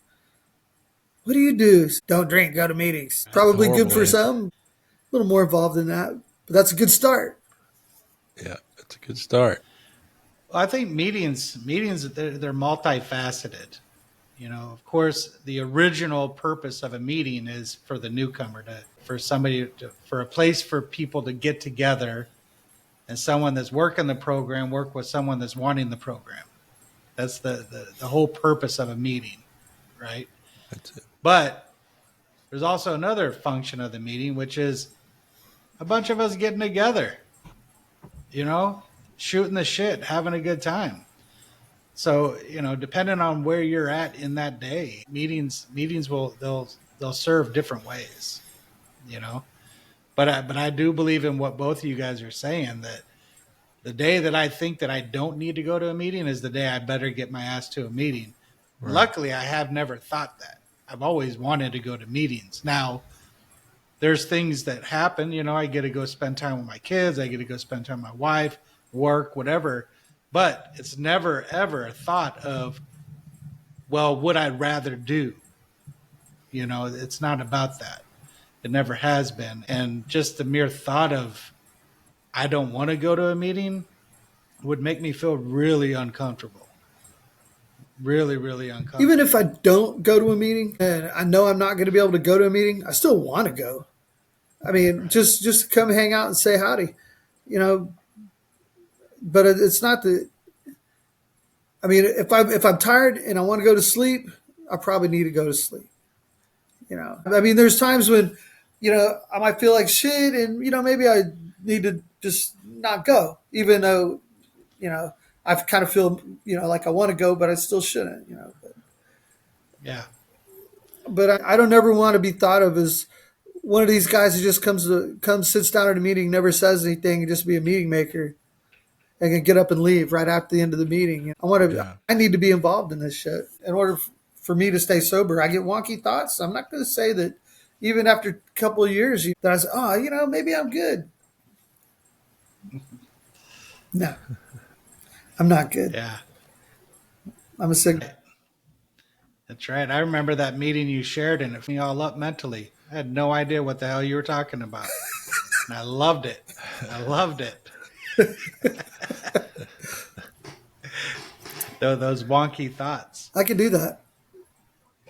What do you do? Don't drink, go to meetings. That's a Probably good horrible for answer. some, a little more involved than that, but that's a good start. Yeah, that's a good start. Well, I think meetings they're multifaceted. Of course, the original purpose of a meeting is for the newcomer for a place for people to get together, and someone that's working the program work with someone that's wanting the program. That's the whole purpose of a meeting, right? That's it. But there's also another function of the meeting, which is a bunch of us getting together, you know, shooting the shit, having a good time. So, depending on where you're at in that day, meetings they'll serve different ways, you know. But I do believe in what both of you guys are saying, that the day that I think that I don't need to go to a meeting is the day I better get my ass to a meeting. Right. Luckily, I have never thought that. I've always wanted to go to meetings. Now, there's things that happen, I get to go spend time with my kids, I get to go spend time with my wife, work, whatever. But it's never ever a thought of, well, what I'd rather do. It's not about that. It never has been. And just the mere thought of I don't want to go to a meeting would make me feel really uncomfortable. Really, really uncomfortable. Even if I don't go to a meeting and I know I'm not going to be able to go to a meeting, I still want to go. I mean, Right. just come hang out and say howdy, you know. But it's not the. I mean, if I'm tired and I want to go to sleep, I probably need to go to sleep. I mean, there's times when, I might feel like shit, and maybe I need to just not go, even though, I kind of feel, like I want to go, but I still shouldn't. Yeah. But I don't ever want to be thought of as one of these guys who just comes sits down at a meeting, never says anything, and just be a meeting maker and can get up and leave right after the end of the meeting. Yeah. I need to be involved in this shit in order for me to stay sober. I get wonky thoughts. I'm not going to say that even after a couple of years that I say, oh, maybe I'm good. No, I'm not good. Yeah. I'm a sick. That's right. I remember that meeting you shared, and it me all up mentally. I had no idea what the hell you were talking about. And I loved it. I loved it. Those wonky thoughts. I can do that.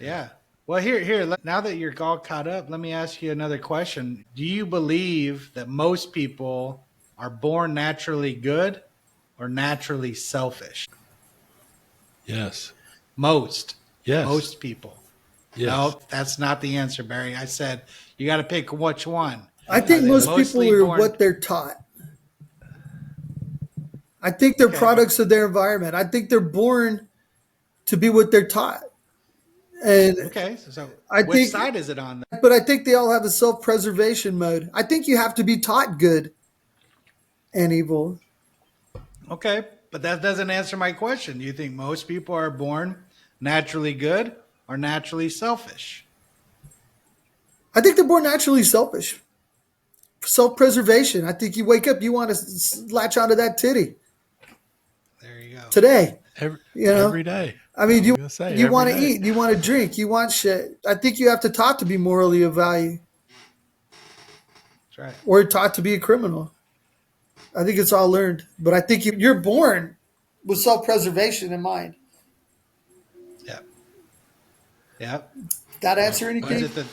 Yeah. Well, here. Now that you're all caught up, let me ask you another question. Do you believe that most people are born naturally good or naturally selfish? Yes. Most. Yes. Most people. Yes. No, that's not the answer, Barry. I said you got to pick which one. I think Are they most people mostly are born? what they're taught. I think they're Okay. products of their environment. I think they're born to be what they're taught. And Okay, so I which think, side is it on? but I think they all have a self-preservation mode. I think you have to be taught good and evil. Okay, but that doesn't answer my question. Do you think most people are born naturally good or naturally selfish? I think they're born naturally selfish. Self-preservation. I think you wake up, you want to latch onto that titty There you go. today. Every, You know, every day. I mean, I was gonna say, you every want to day. eat, you want to drink, you want shit. I think you have to taught to be morally of value That's right. or taught to be a criminal. I think it's all learned, but I think you're born with self-preservation in mind. Yep. Yep. That answer Is anything? it the?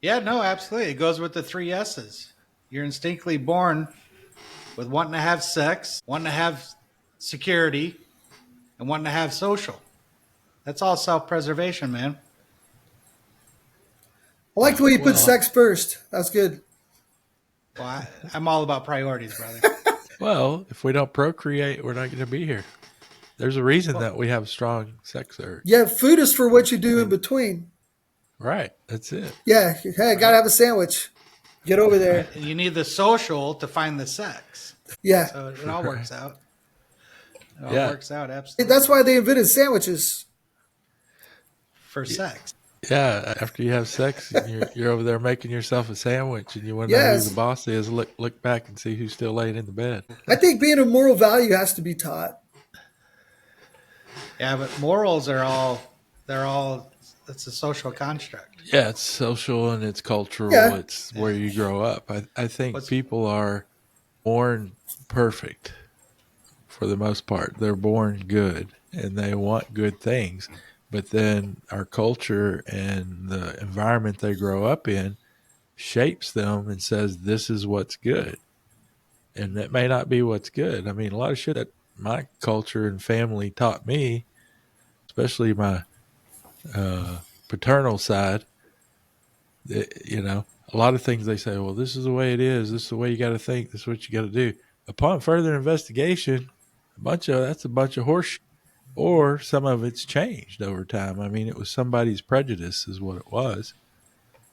Yeah, no, absolutely. It goes with the three S's. You're instinctively born with wanting to have sex, wanting to have security, and wanting to have social. That's all self-preservation, man. I like the way you put Well, sex first. That's good. Well, I'm all about priorities, brother. Well, if we don't procreate, we're not going to be here. There's a reason that we have strong sex urge. Yeah, food is for what you do in between. Right. That's it. Yeah, hey, gotta have a sandwich. Get over there. Right? And you need the social to find the sex. Yeah, So it all works out. It all Yeah. works out, absolutely. that's why they invented sandwiches. For sex. Yeah. After you have sex, you're over there making yourself a sandwich, and you want to know Yes. who the boss is. Look back and see who's still laying in the bed. I think being a moral value has to be taught. Yeah, but morals are all, it's a social construct. Yeah, it's social and it's cultural. Yeah. It's where you grow up. I think What's- people are born perfect for the most part. They're born good and they want good things. But then our culture and the environment they grow up in shapes them and says, this is what's good. And that may not be what's good. I mean, a lot of shit that my culture and family taught me, especially my paternal side, a lot of things they say, well, this is the way it is. This is the way you got to think. This is what you got to do. Upon further investigation, that's a bunch of horseshit. Or some of it's changed over time. I mean, it was somebody's prejudice is what it was.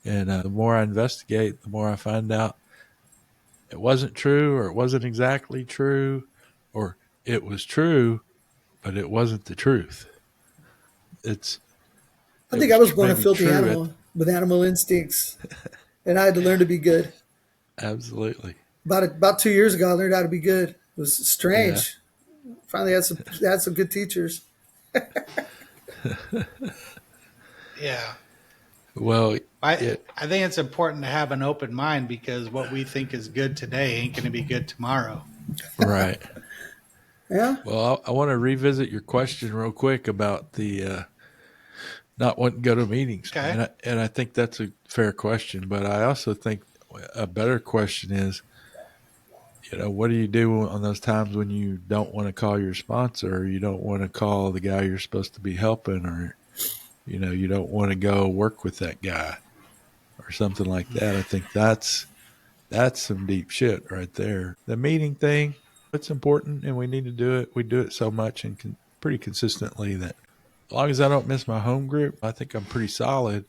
And the more I investigate, the more I find out it wasn't true, or it wasn't exactly true, or it was true, but it wasn't the truth. I think I was born a maybe filthy true animal with animal instincts, and I had to learn to be good. Absolutely. About 2 years ago, I learned how to be good. It was strange. Finally, had some good teachers. Yeah. Well, I think it's important to have an open mind because what we think is good today ain't going to be good tomorrow. right. Yeah. Well, I want to revisit your question real quick about the not wanting to go to meetings. Okay. And I think that's a fair question. But I also think a better question is, what do you do on those times when you don't want to call your sponsor, or you don't want to call the guy you're supposed to be helping, or, you don't want to go work with that guy or something like that? I think that's some deep shit right there. The meeting thing, it's important and we need to do it. We do it so much and pretty consistently that as long as I don't miss my home group, I think I'm pretty solid.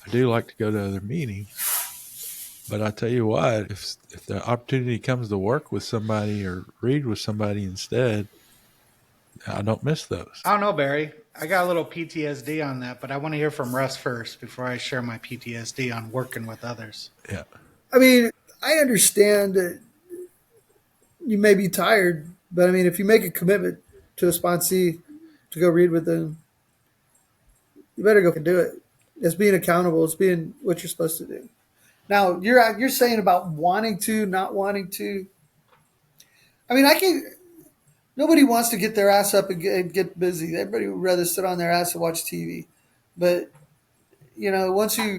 I do like to go to other meetings. But I tell you what, if the opportunity comes to work with somebody or read with somebody instead, I don't miss those. I don't know, Barry. I got a little PTSD on that, but I want to hear from Russ first before I share my PTSD on working with others. Yeah. I mean, I understand that you may be tired, but I mean, if you make a commitment to a sponsee to go read with them, you better go and do it. It's being accountable. It's being what you're supposed to do. Now, you're saying about wanting to, not wanting to. I mean, nobody wants to get their ass up and get busy. Everybody would rather sit on their ass and watch TV. But once you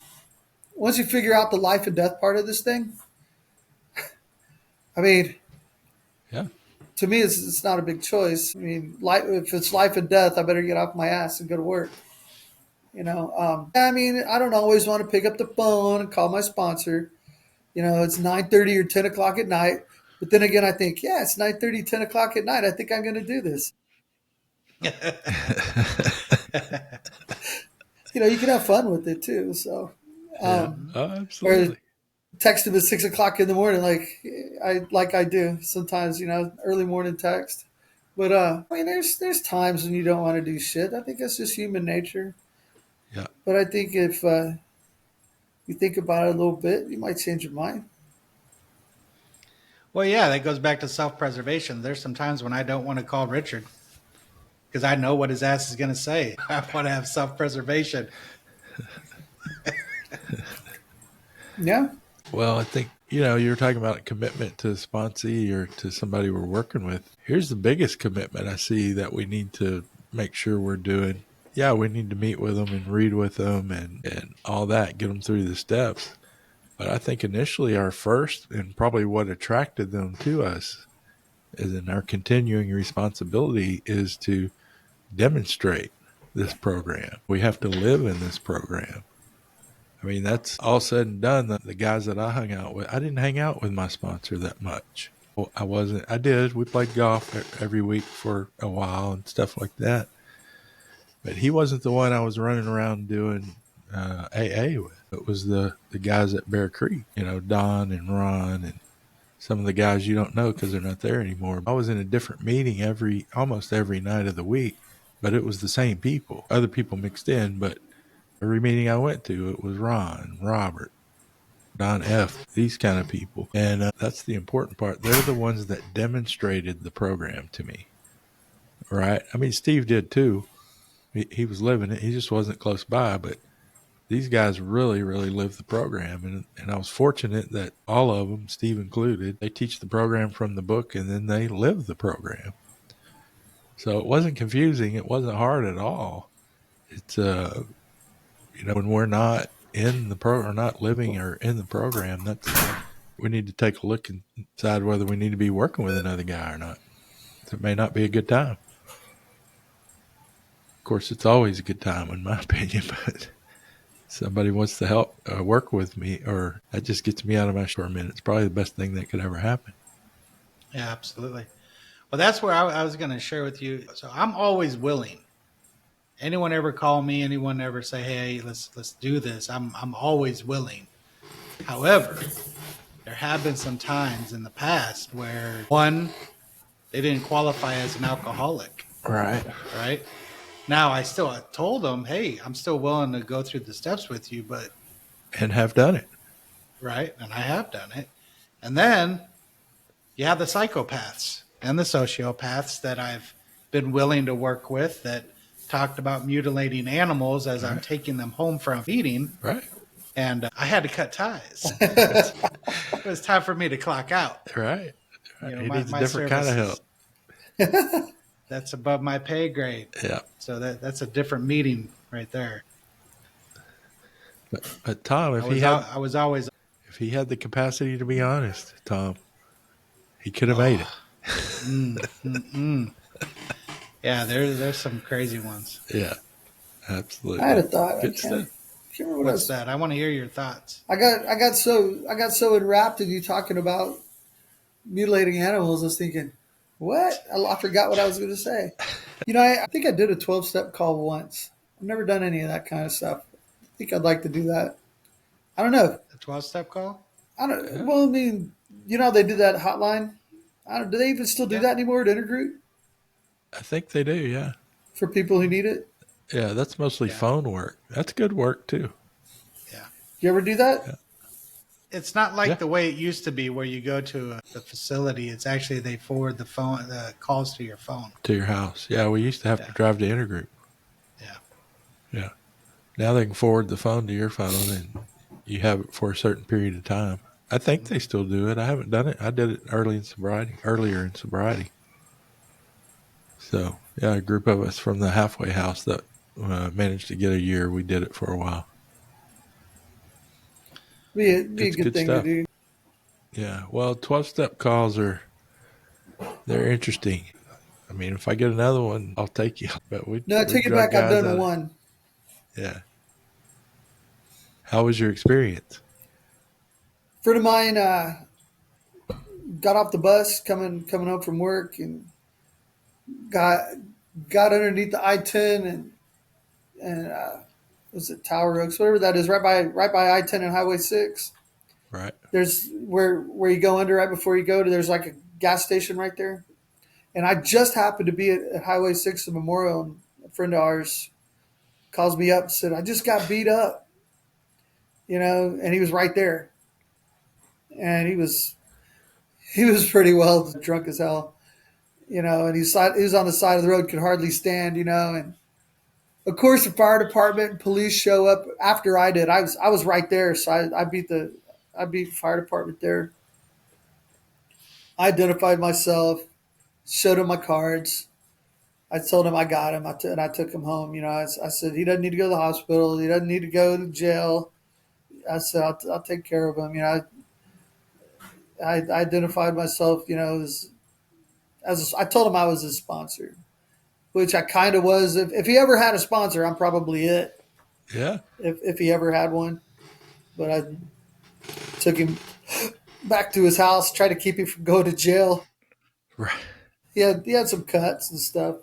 figure out the life and death part of this thing, I mean, Yeah. To me, it's not a big choice. I mean, if it's life and death, I better get off my ass and go to work. I mean, I don't always want to pick up the phone and call my sponsor. It's 9:30 or 10 o'clock at night. But then again, I think, yeah, it's 9:30, 10 o'clock at night. I think I'm going to do this. You can have fun with it too. So, Yeah. Oh, or absolutely. text him at 6 o'clock in the morning, like I do sometimes. Early morning text. But I mean, there's times when you don't want to do shit. I think that's just human nature. Yeah. But I think if you think about it a little bit, you might change your mind. Well, yeah, that goes back to self-preservation. There's some times when I don't want to call Richard because I know what his ass is going to say. I want to have self-preservation. Yeah. Well, I think, you're talking about a commitment to a sponsee or to somebody we're working with. Here's the biggest commitment I see that we need to make sure we're doing. Yeah, we need to meet with them and read with them and all that, get them through the steps. But I think initially our first and probably what attracted them to us is in our continuing responsibility is to demonstrate this program. We have to live in this program. I mean, that's all said and done. The guys that I hung out with, I didn't hang out with my sponsor that much. Well, I did. We played golf every week for a while and stuff like that. But he wasn't the one I was running around doing AA with. It was the guys at Bear Creek, Don and Ron and some of the guys you don't know because they're not there anymore. I was in a different meeting almost every night of the week, but it was the same people. Other people mixed in, but every meeting I went to, it was Ron, Robert, Don F., these kind of people. And that's the important part. They're the ones that demonstrated the program to me, right? I mean, Steve did too. He was living it. He just wasn't close by, but these guys really, really lived the program. And I was fortunate that all of them, Steve included, they teach the program from the book and then they live the program. So it wasn't confusing. It wasn't hard at all. It's, when we're not in the program, or not living or in the program, we need to take a look and decide whether we need to be working with another guy or not. It may not be a good time. Of course, it's always a good time in my opinion, but somebody wants to help work with me, or that just gets me out of my short minute. It's probably the best thing that could ever happen. Yeah, absolutely. Well, that's where I was going to share with you. So I'm always willing. Anyone ever call me? Anyone ever say, "Hey, let's do this"? I'm always willing. However, there have been some times in the past where one, they didn't qualify as an alcoholic. Right. Right. Now I still told them, "Hey, I'm still willing to go through the steps with you," but and have done it. Right, and I have done it. And then you have the psychopaths and the sociopaths that I've been willing to work with that talked about mutilating animals as I'm taking them home from a meeting. Right. And I had to cut ties. It was time for me to clock out. Right. You know, He my needs a different kind of help. That's above my pay grade. Yeah. So that's a different meeting right there. But Tom, if he had the capacity to be honest, Tom, he could have made it. Yeah, there's some crazy ones. Yeah, absolutely. I had a thought. Good stuff. What's that? I want to hear your thoughts. I got so enwrapped in you talking about mutilating animals. I was thinking, what? I forgot what I was going to say. I think I did a 12-step call once. I've never done any of that kind of stuff. I think I'd like to do that. I don't know. A 12-step call? I don't. Yeah. Well, I mean, they do that hotline. Do they even still do that anymore at Intergroup? I think they do. Yeah. For people who need it. Yeah, that's mostly phone work. That's good work too. Yeah. You ever do that? Yeah. It's not like the way it used to be where you go to the facility. It's actually they forward the calls to your phone. To your house. Yeah, we used to have to drive to Intergroup. Yeah. Yeah. Now they can forward the phone to your phone and you have it for a certain period of time. I think they still do it. I haven't done it. I did it earlier in sobriety. So, yeah, a group of us from the halfway house that managed to get a year, we did it for a while. Be a good thing stuff to do. Yeah, well, 12-step calls are, They're interesting. I mean, if I get another one, I'll take you. But No, I we take it drug back. I've guys done out. one. Yeah. How was your experience? Friend of mine got off the bus coming home from work and got got underneath the I-10 and was it Tower Oaks, whatever that is, right by I-10 and Highway 6. Right. There's where you go under right before you go to. There's like a gas station right there, and I just happened to be at Highway 6 in Memorial, and a friend of ours calls me up and said, "I just got beat up," and he was right there, and he was pretty well drunk as hell, and he was on the side of the road, could hardly stand, and of course the fire department and police show up after I did. I was right there, so I beat fire department there. I identified myself, showed him my cards. I told him I got him, and I took him home. I said he doesn't need to go to the hospital. He doesn't need to go to jail. I said I'll take care of him. I identified myself. I told him I was his sponsor, which I kind of was. If he ever had a sponsor, I'm probably it. Yeah. If he ever had one, but I took him back to his house, tried to keep him from going to jail. Right. He had some cuts and stuff.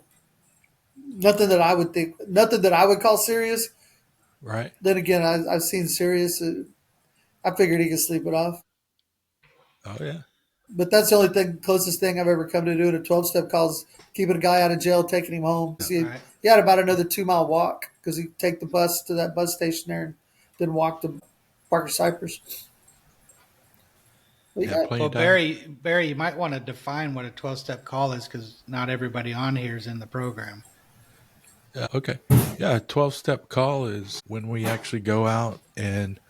Nothing that I would call serious. Right. Then again, I've seen serious. I figured he could sleep it off. Oh, yeah. But that's the only closest thing I've ever come to doing a 12-step call is keeping a guy out of jail, taking him home. Right. He had about another 2-mile walk because he'd take the bus to that bus station there and then walk to Parker Cypress. Yeah, plenty Well, of time. Barry, you might want to define what a 12-step call is because not everybody on here is in the program. Yeah, okay. Yeah, a 12-step call is when we actually go out and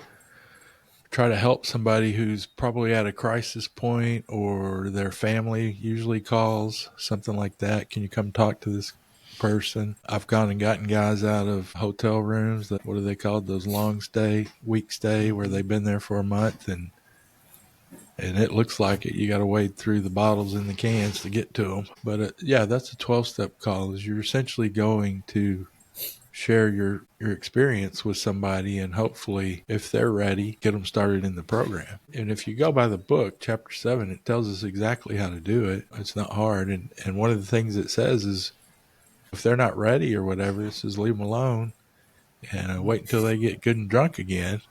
try to help somebody who's probably at a crisis point, or their family usually calls, something like that. Can you come talk to this person? I've gone and gotten guys out of hotel rooms that, what are they called? Those long stay, week stay, where they've been there for a month, and it looks like it. You got to wade through the bottles and the cans to get to them. But yeah, that's a 12-step call. Is you're essentially going to share your experience with somebody, and hopefully, if they're ready, get them started in the program. And if you go by the book, chapter 7, it tells us exactly how to do it. It's not hard. And one of the things it says is if they're not ready or whatever, it says leave them alone and wait until they get good and drunk again.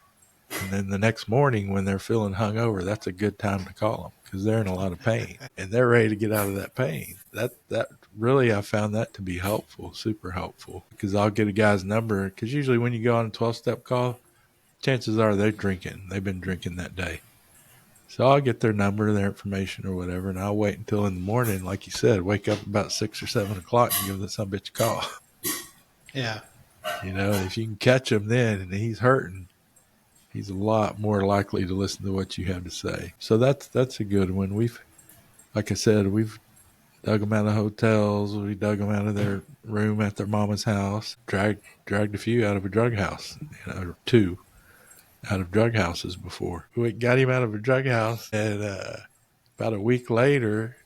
And then the next morning when they're feeling hungover, that's a good time to call them because they're in a lot of pain and they're ready to get out of that pain. That really, I found that to be helpful, super helpful, because I'll get a guy's number, because usually when you go on a 12-step call, chances are they're drinking. They've been drinking that day. So I'll get their number, their information or whatever, and I'll wait until in the morning, like you said, wake up about 6 or 7 o'clock and give that son bitch a call. Yeah. If you can catch him then and he's hurting, he's a lot more likely to listen to what you have to say. So that's a good one. Like I said, we've dug them out of hotels. We dug them out of their room at their mama's house. Dragged a few out of a drug house, or 2 out of drug houses before. We got him out of a drug house, and about a week later,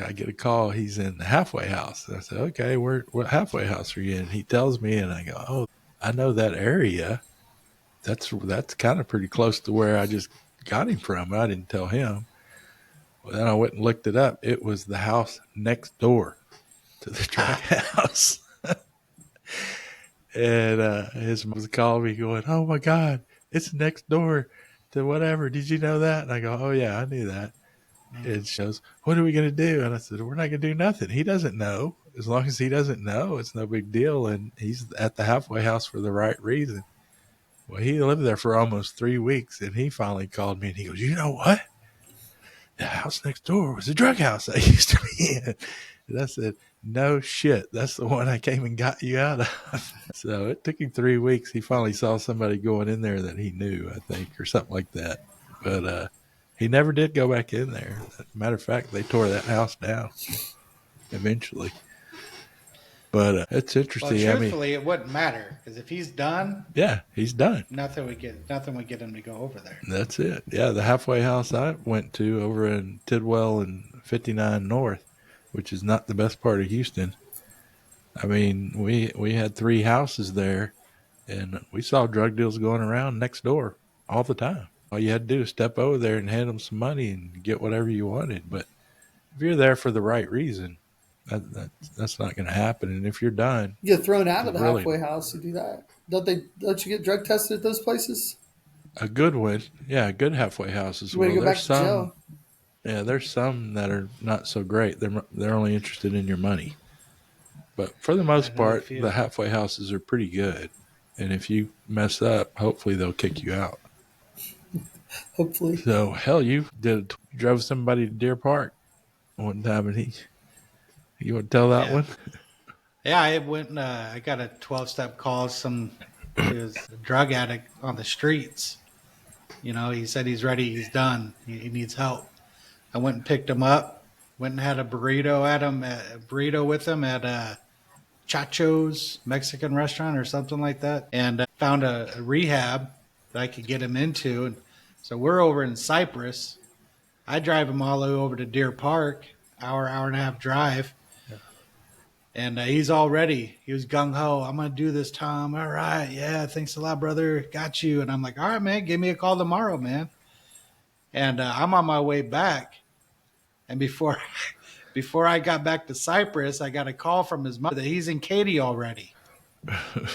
I get a call. He's in the halfway house. And I said, okay, what halfway house are you in? He tells me, and I go, oh, I know that area. That's kind of pretty close to where I just got him from. I didn't tell him. Well, then I went and looked it up. It was the house next door to the drug house. And his mom was calling me going, oh my God, it's next door to whatever. Did you know that? And I go, oh yeah, I knew that. And she goes, what are we going to do? And I said, we're not going to do nothing. He doesn't know. As long as he doesn't know, it's no big deal. And he's at the halfway house for the right reason. Well, he lived there for almost 3 weeks, and he finally called me, and he goes, you know what? The house next door was a drug house I used to be in. And I said, no shit. That's the one I came and got you out of. So it took him 3 weeks. He finally saw somebody going in there that he knew, I think, or something like that. But he never did go back in there. As a matter of fact, they tore that house down eventually. But it's interesting. Well, truthfully, it wouldn't matter because if he's done, yeah, he's done. Nothing would get him to go over there. That's it. Yeah, the halfway house I went to over in Tidwell and 59 North, which is not the best part of Houston. I mean, we had 3 houses there, and we saw drug deals going around next door all the time. All you had to do is step over there and hand them some money and get whatever you wanted. But if you're there for the right reason, that's not going to happen. And if you're done, You get thrown out of the really halfway house. You do that. Don't you get drug tested at those places? a good one, yeah, a good halfway house as You want well. to go back to jail. Yeah, there's some that are not so great. They're only interested in your money. But for the most part, the halfway houses are pretty good. And if you mess up, hopefully they'll kick you out. Hopefully. So hell, you drove somebody to Deer Park one time, and you want to tell that one? Yeah, I went. I got a 12-step call. He was a drug addict on the streets. He said he's ready. He's done. He needs help. I went and picked him up. Went and had a burrito with him at Chacho's Mexican restaurant or something like that, and found a rehab that I could get him into. And so we're over in Cypress. I drive him all the way over to Deer Park, hour and a half drive. And he's all ready. He was gung-ho. I'm going to do this, Tom. All right. Yeah, thanks a lot, brother. Got you. And I'm like, all right, man, give me a call tomorrow, man. And I'm on my way back. And before I got back to Cyprus, I got a call from his mother that he's in Katy already.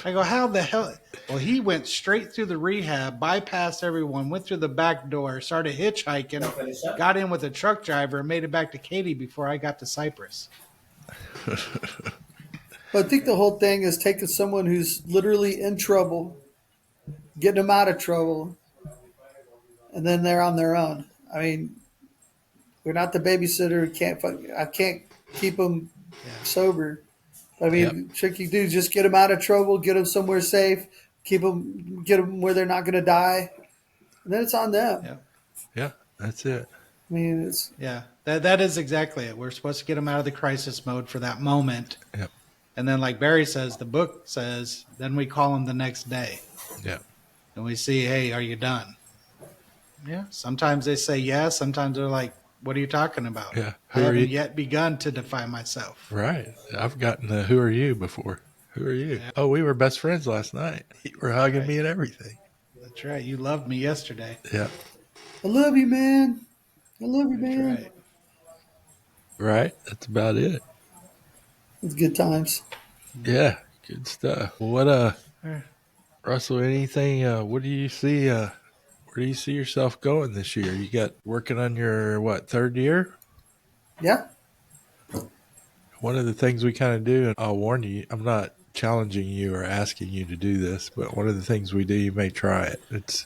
I go, how the hell? Well, he went straight through the rehab, bypassed everyone, went through the back door, started hitchhiking, got in with a truck driver, and made it back to Katy before I got to Cyprus. But I think the whole thing is taking someone who's literally in trouble, getting them out of trouble, and then they're on their own. I mean, we're not the babysitter. I can't keep them sober. I mean, tricky dudes, just get them out of trouble, get them somewhere safe, get them where they're not going to die, and then it's on them. Yeah, that's it. I mean, that is exactly it. We're supposed to get them out of the crisis mode for that moment. Yep. And then, like Barry says, the book says, then we call them the next day. Yeah. And we see, hey, are you done? Yeah. Sometimes they say yes. Sometimes they're like, what are you talking about? Yeah. I haven't yet begun to define myself. Right. I've gotten the who are you before. Who are you? Yeah. Oh, we were best friends last night. You were hugging me and everything. That's right. You loved me yesterday. Yeah. I love you, man. I love you, man. Right. Right. That's about it. It's good times. Yeah. Good stuff. What, Russell, anything, what do you see, where do you see yourself going this year? You got working on your, third year? Yeah. One of the things we kind of do, and I'll warn you, I'm not challenging you or asking you to do this, but one of the things we do, you may try it.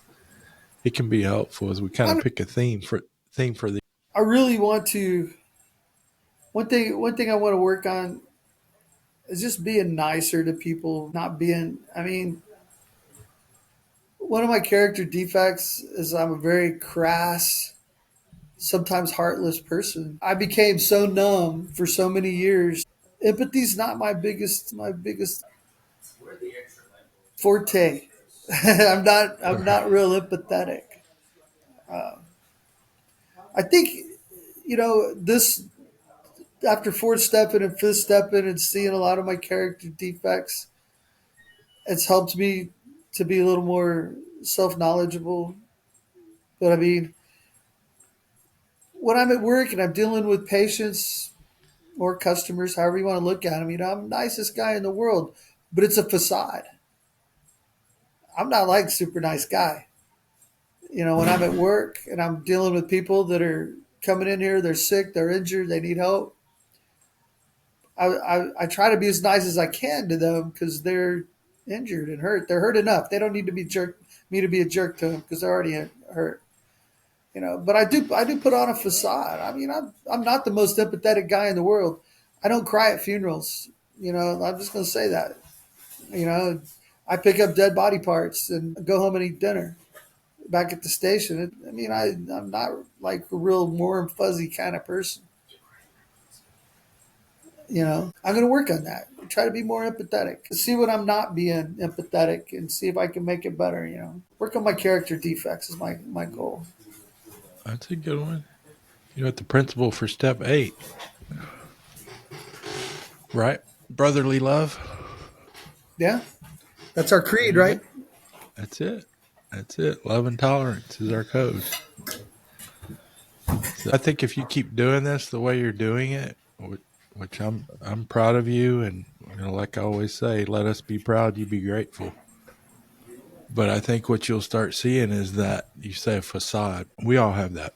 It can be helpful as we kind of pick a theme for the. I really want to. One thing I want to work on is just being nicer to people. Not being. I mean, one of my character defects is I'm a very crass, sometimes heartless person. I became so numb for so many years. Empathy's not my biggest forte. I'm not real empathetic. I think, this after fourth stepping and fifth stepping and seeing a lot of my character defects, it's helped me to be a little more self-knowledgeable. But I mean, when I'm at work and I'm dealing with patients or customers, however you want to look at them, I'm the nicest guy in the world, but it's a facade. I'm not like super nice guy. When I'm at work and I'm dealing with people that are coming in here, they're sick, they're injured, they need help. I try to be as nice as I can to them because they're injured and hurt. They're hurt enough. They don't need to be me to be a jerk to them because they're already hurt. But I do put on a facade. I mean, I'm not the most empathetic guy in the world. I don't cry at funerals. I'm just going to say that. I pick up dead body parts and go home and eat dinner back at the station. I mean, I'm not like a real warm, fuzzy kind of person. I'm going to work on that. Try to be more empathetic. See what I'm not being empathetic and see if I can make it better. Work on my character defects is my goal. That's a good one. You know what the principle for step 8, right? Brotherly love. Yeah, that's our There creed, you go. right? That's it. That's it. Love and tolerance is our code. So I think if you keep doing this the way you're doing it, which I'm proud of you, and like I always say, let us be proud, you be grateful. But I think what you'll start seeing is that you say a facade. We all have that,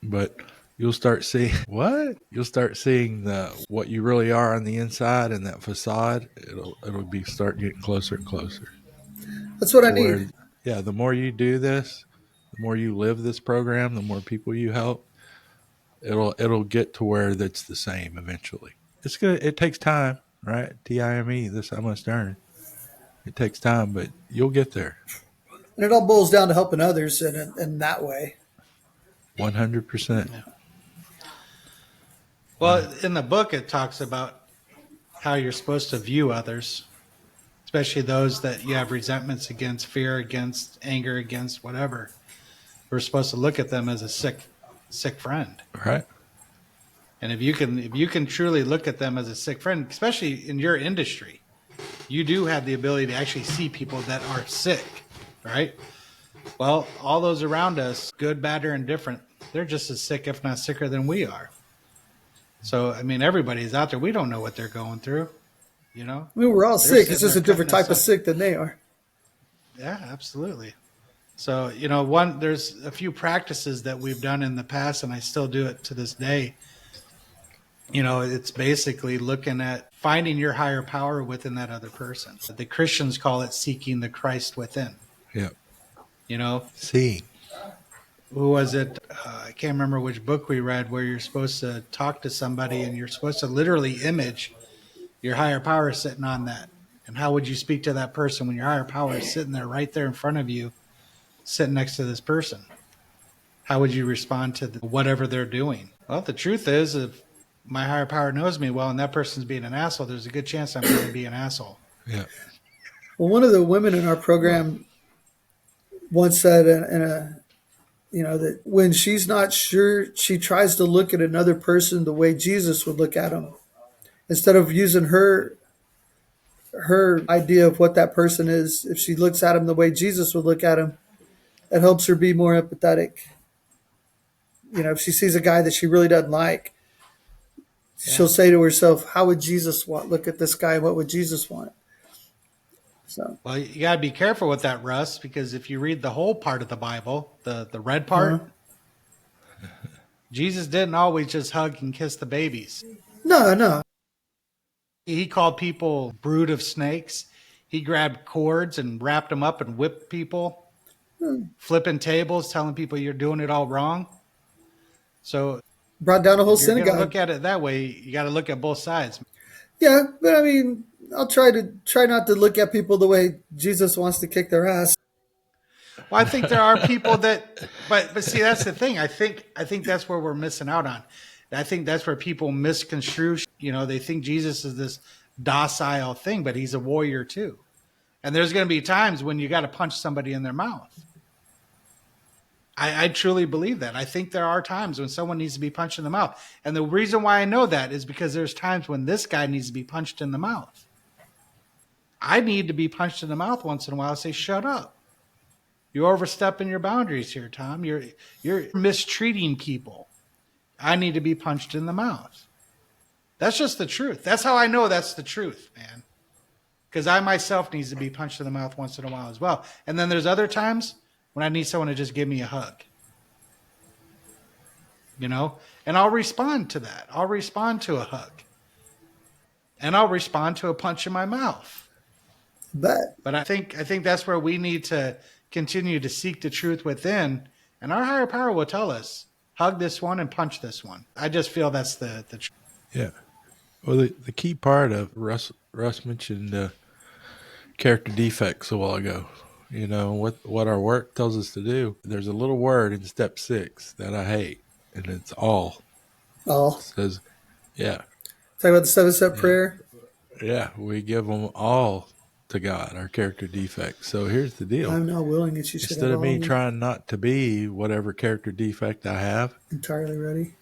but you'll start seeing what you'll start seeing the what you really are on the inside, and that facade. It'll be start getting closer and closer That's what I to need. where, yeah, the more you do this, the more you live this program, the more people you help, it'll get to where that's the same eventually. It's good. It takes time, right? TIME. This I must earn. It takes time, but you'll get there. And it all boils down to helping others in that way. 100%. Yeah. One. Well, in the book, it talks about how you're supposed to view others, especially those that you have resentments against, fear against, anger against, whatever. We're supposed to look at them as a sick friend. Right. And if you can truly look at them as a sick friend, especially in your industry, you do have the ability to actually see people that are sick, right? Well, all those around us, good, bad, or indifferent, they're just as sick, if not sicker, than we are. So, I mean, everybody's out there. We don't know what they're going through, you know? I mean, we're all They're sick. It's sitting just there a different cutting us type of up. sick than they are. Yeah, absolutely. So, there's a few practices that we've done in the past, and I still do it to this day. It's basically looking at finding your higher power within that other person. The Christians call it seeking the Christ within. Yeah. Seeing. Who was it? I can't remember which book we read where you're supposed to talk to somebody and you're supposed to literally image your higher power sitting on that. And how would you speak to that person when your higher power is sitting there right there in front of you, sitting next to this person? How would you respond to whatever they're doing? Well, the truth is, if my higher power knows me well and that person's being an asshole, there's a good chance I'm going to be an asshole. Yeah. Well, one of the women in our program once said that when she's not sure, she tries to look at another person the way Jesus would look at them, instead of using her idea of what that person is. If she looks at him the way Jesus would look at him, it helps her be more empathetic. If she sees a guy that she really doesn't like, she'll say to herself, "How would Jesus look at this guy? What would Jesus want?" So, well, you got to be careful with that, Russ, because if you read the whole part of the Bible, the red part, Jesus didn't always just hug and kiss the babies. No. He called people brood of snakes. He grabbed cords and wrapped them up and whipped people, flipping tables, telling people you're doing it all wrong. So brought down a whole if you're going synagogue. to look at it that way, you got to look at both sides. Yeah, but I mean, I'll try not to look at people the way Jesus wants to kick their ass. Well, I think there are people that, but see, that's the thing. I think that's where we're missing out on. I think that's where people misconstrue. They think Jesus is this docile thing, but he's a warrior too. And there's going to be times when you got to punch somebody in their mouth. I truly believe that. I think there are times when someone needs to be punched in the mouth. And the reason why I know that is because there's times when this guy needs to be punched in the mouth. I need to be punched in the mouth once in a while. Say, shut up. You're overstepping your boundaries here, Tom. You're mistreating people. I need to be punched in the mouth. That's just the truth. That's how I know that's the truth, man. Because I myself needs to be punched in the mouth once in a while as well. And then there's other times when I need someone to just give me a hug. And I'll respond to that. I'll respond to a hug. And I'll respond to a punch in my mouth. But I think that's where we need to continue to seek the truth within, and our higher power will tell us, hug this one and punch this one. I just feel that's the truth. Yeah. Well, the key part of Russ mentioned character defects a while ago. What our work tells us to do. There's a little word in step 6 that I hate, and it's all. All. It says, yeah. Talk about the 7-step prayer. Yeah, we give them all to God, our character defects. So here's the deal. I'm not willing that you should Instead have of me all trying not to be whatever character defect I have, entirely ready.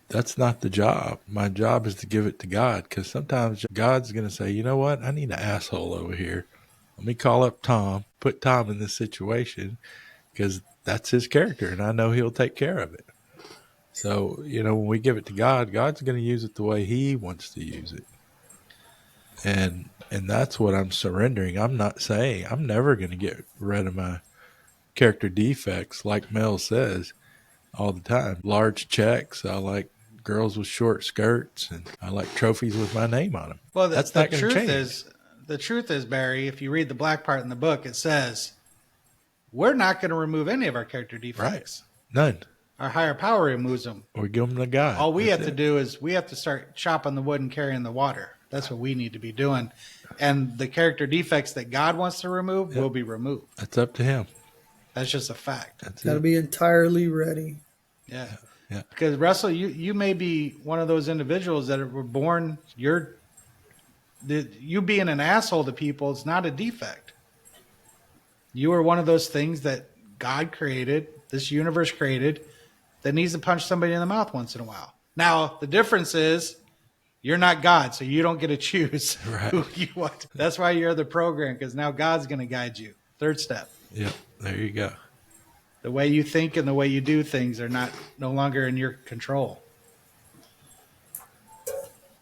that's not the job. My job is to give it to God, because sometimes God's going to say, you know what? I need an asshole over here. Let me call up Tom, put Tom in this situation, because that's his character, and I know he'll take care of it. So, when we give it to God, God's going to use it the way he wants to use it. And that's what I'm surrendering. I'm not saying I'm never going to get rid of my character defects, like Mel says all the time. Large checks. I like girls with short skirts, and I like trophies with my name on them. Well, that's the not going to change. The truth is, Barry, if you read the black part in the book, it says we're not going to remove any of our character defects. Right. None. Our higher power removes them. Or give them to God. All we have to do is we have to start chopping the wood and carrying the water. That's what we need to be doing. And the character defects that God wants to remove will be removed. That's up to him. That's just a fact. Got to be entirely ready. Yeah. Yeah. Because, Russell, you may be one of those individuals that were born, you being an asshole to people, it's not a defect. You are one of those things that God created, this universe created, that needs to punch somebody in the mouth once in a while. Now, the difference is you're not God, so you don't get to choose who you want. That's why you're the program, because now God's going to guide you. Third step. Yep, there you go. The way you think and the way you do things are no longer in your control.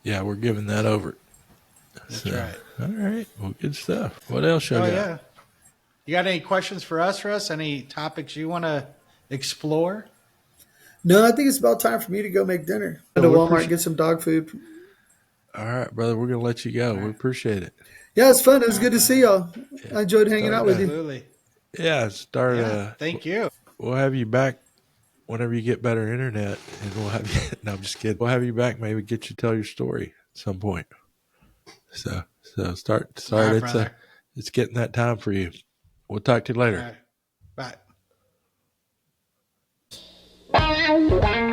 Yeah, we're giving that over. That's right. All right. Well, good stuff. What else you got? Yeah. You got any questions for us, Russ? Any topics you want to explore? No, I think it's about time for me to go make dinner. Go to Walmart and get some dog food. All right, brother. We're going to let you go. We appreciate it. Yeah, it's fun. It was good to see y'all. I enjoyed hanging out with you. Absolutely. Yeah, thank you. We'll have you back whenever you get better internet, and we'll have you. No, I'm just kidding. We'll have you back. Maybe get you to tell your story at some point. So start. It's getting that time for you. We'll talk to you later. All right. Bye.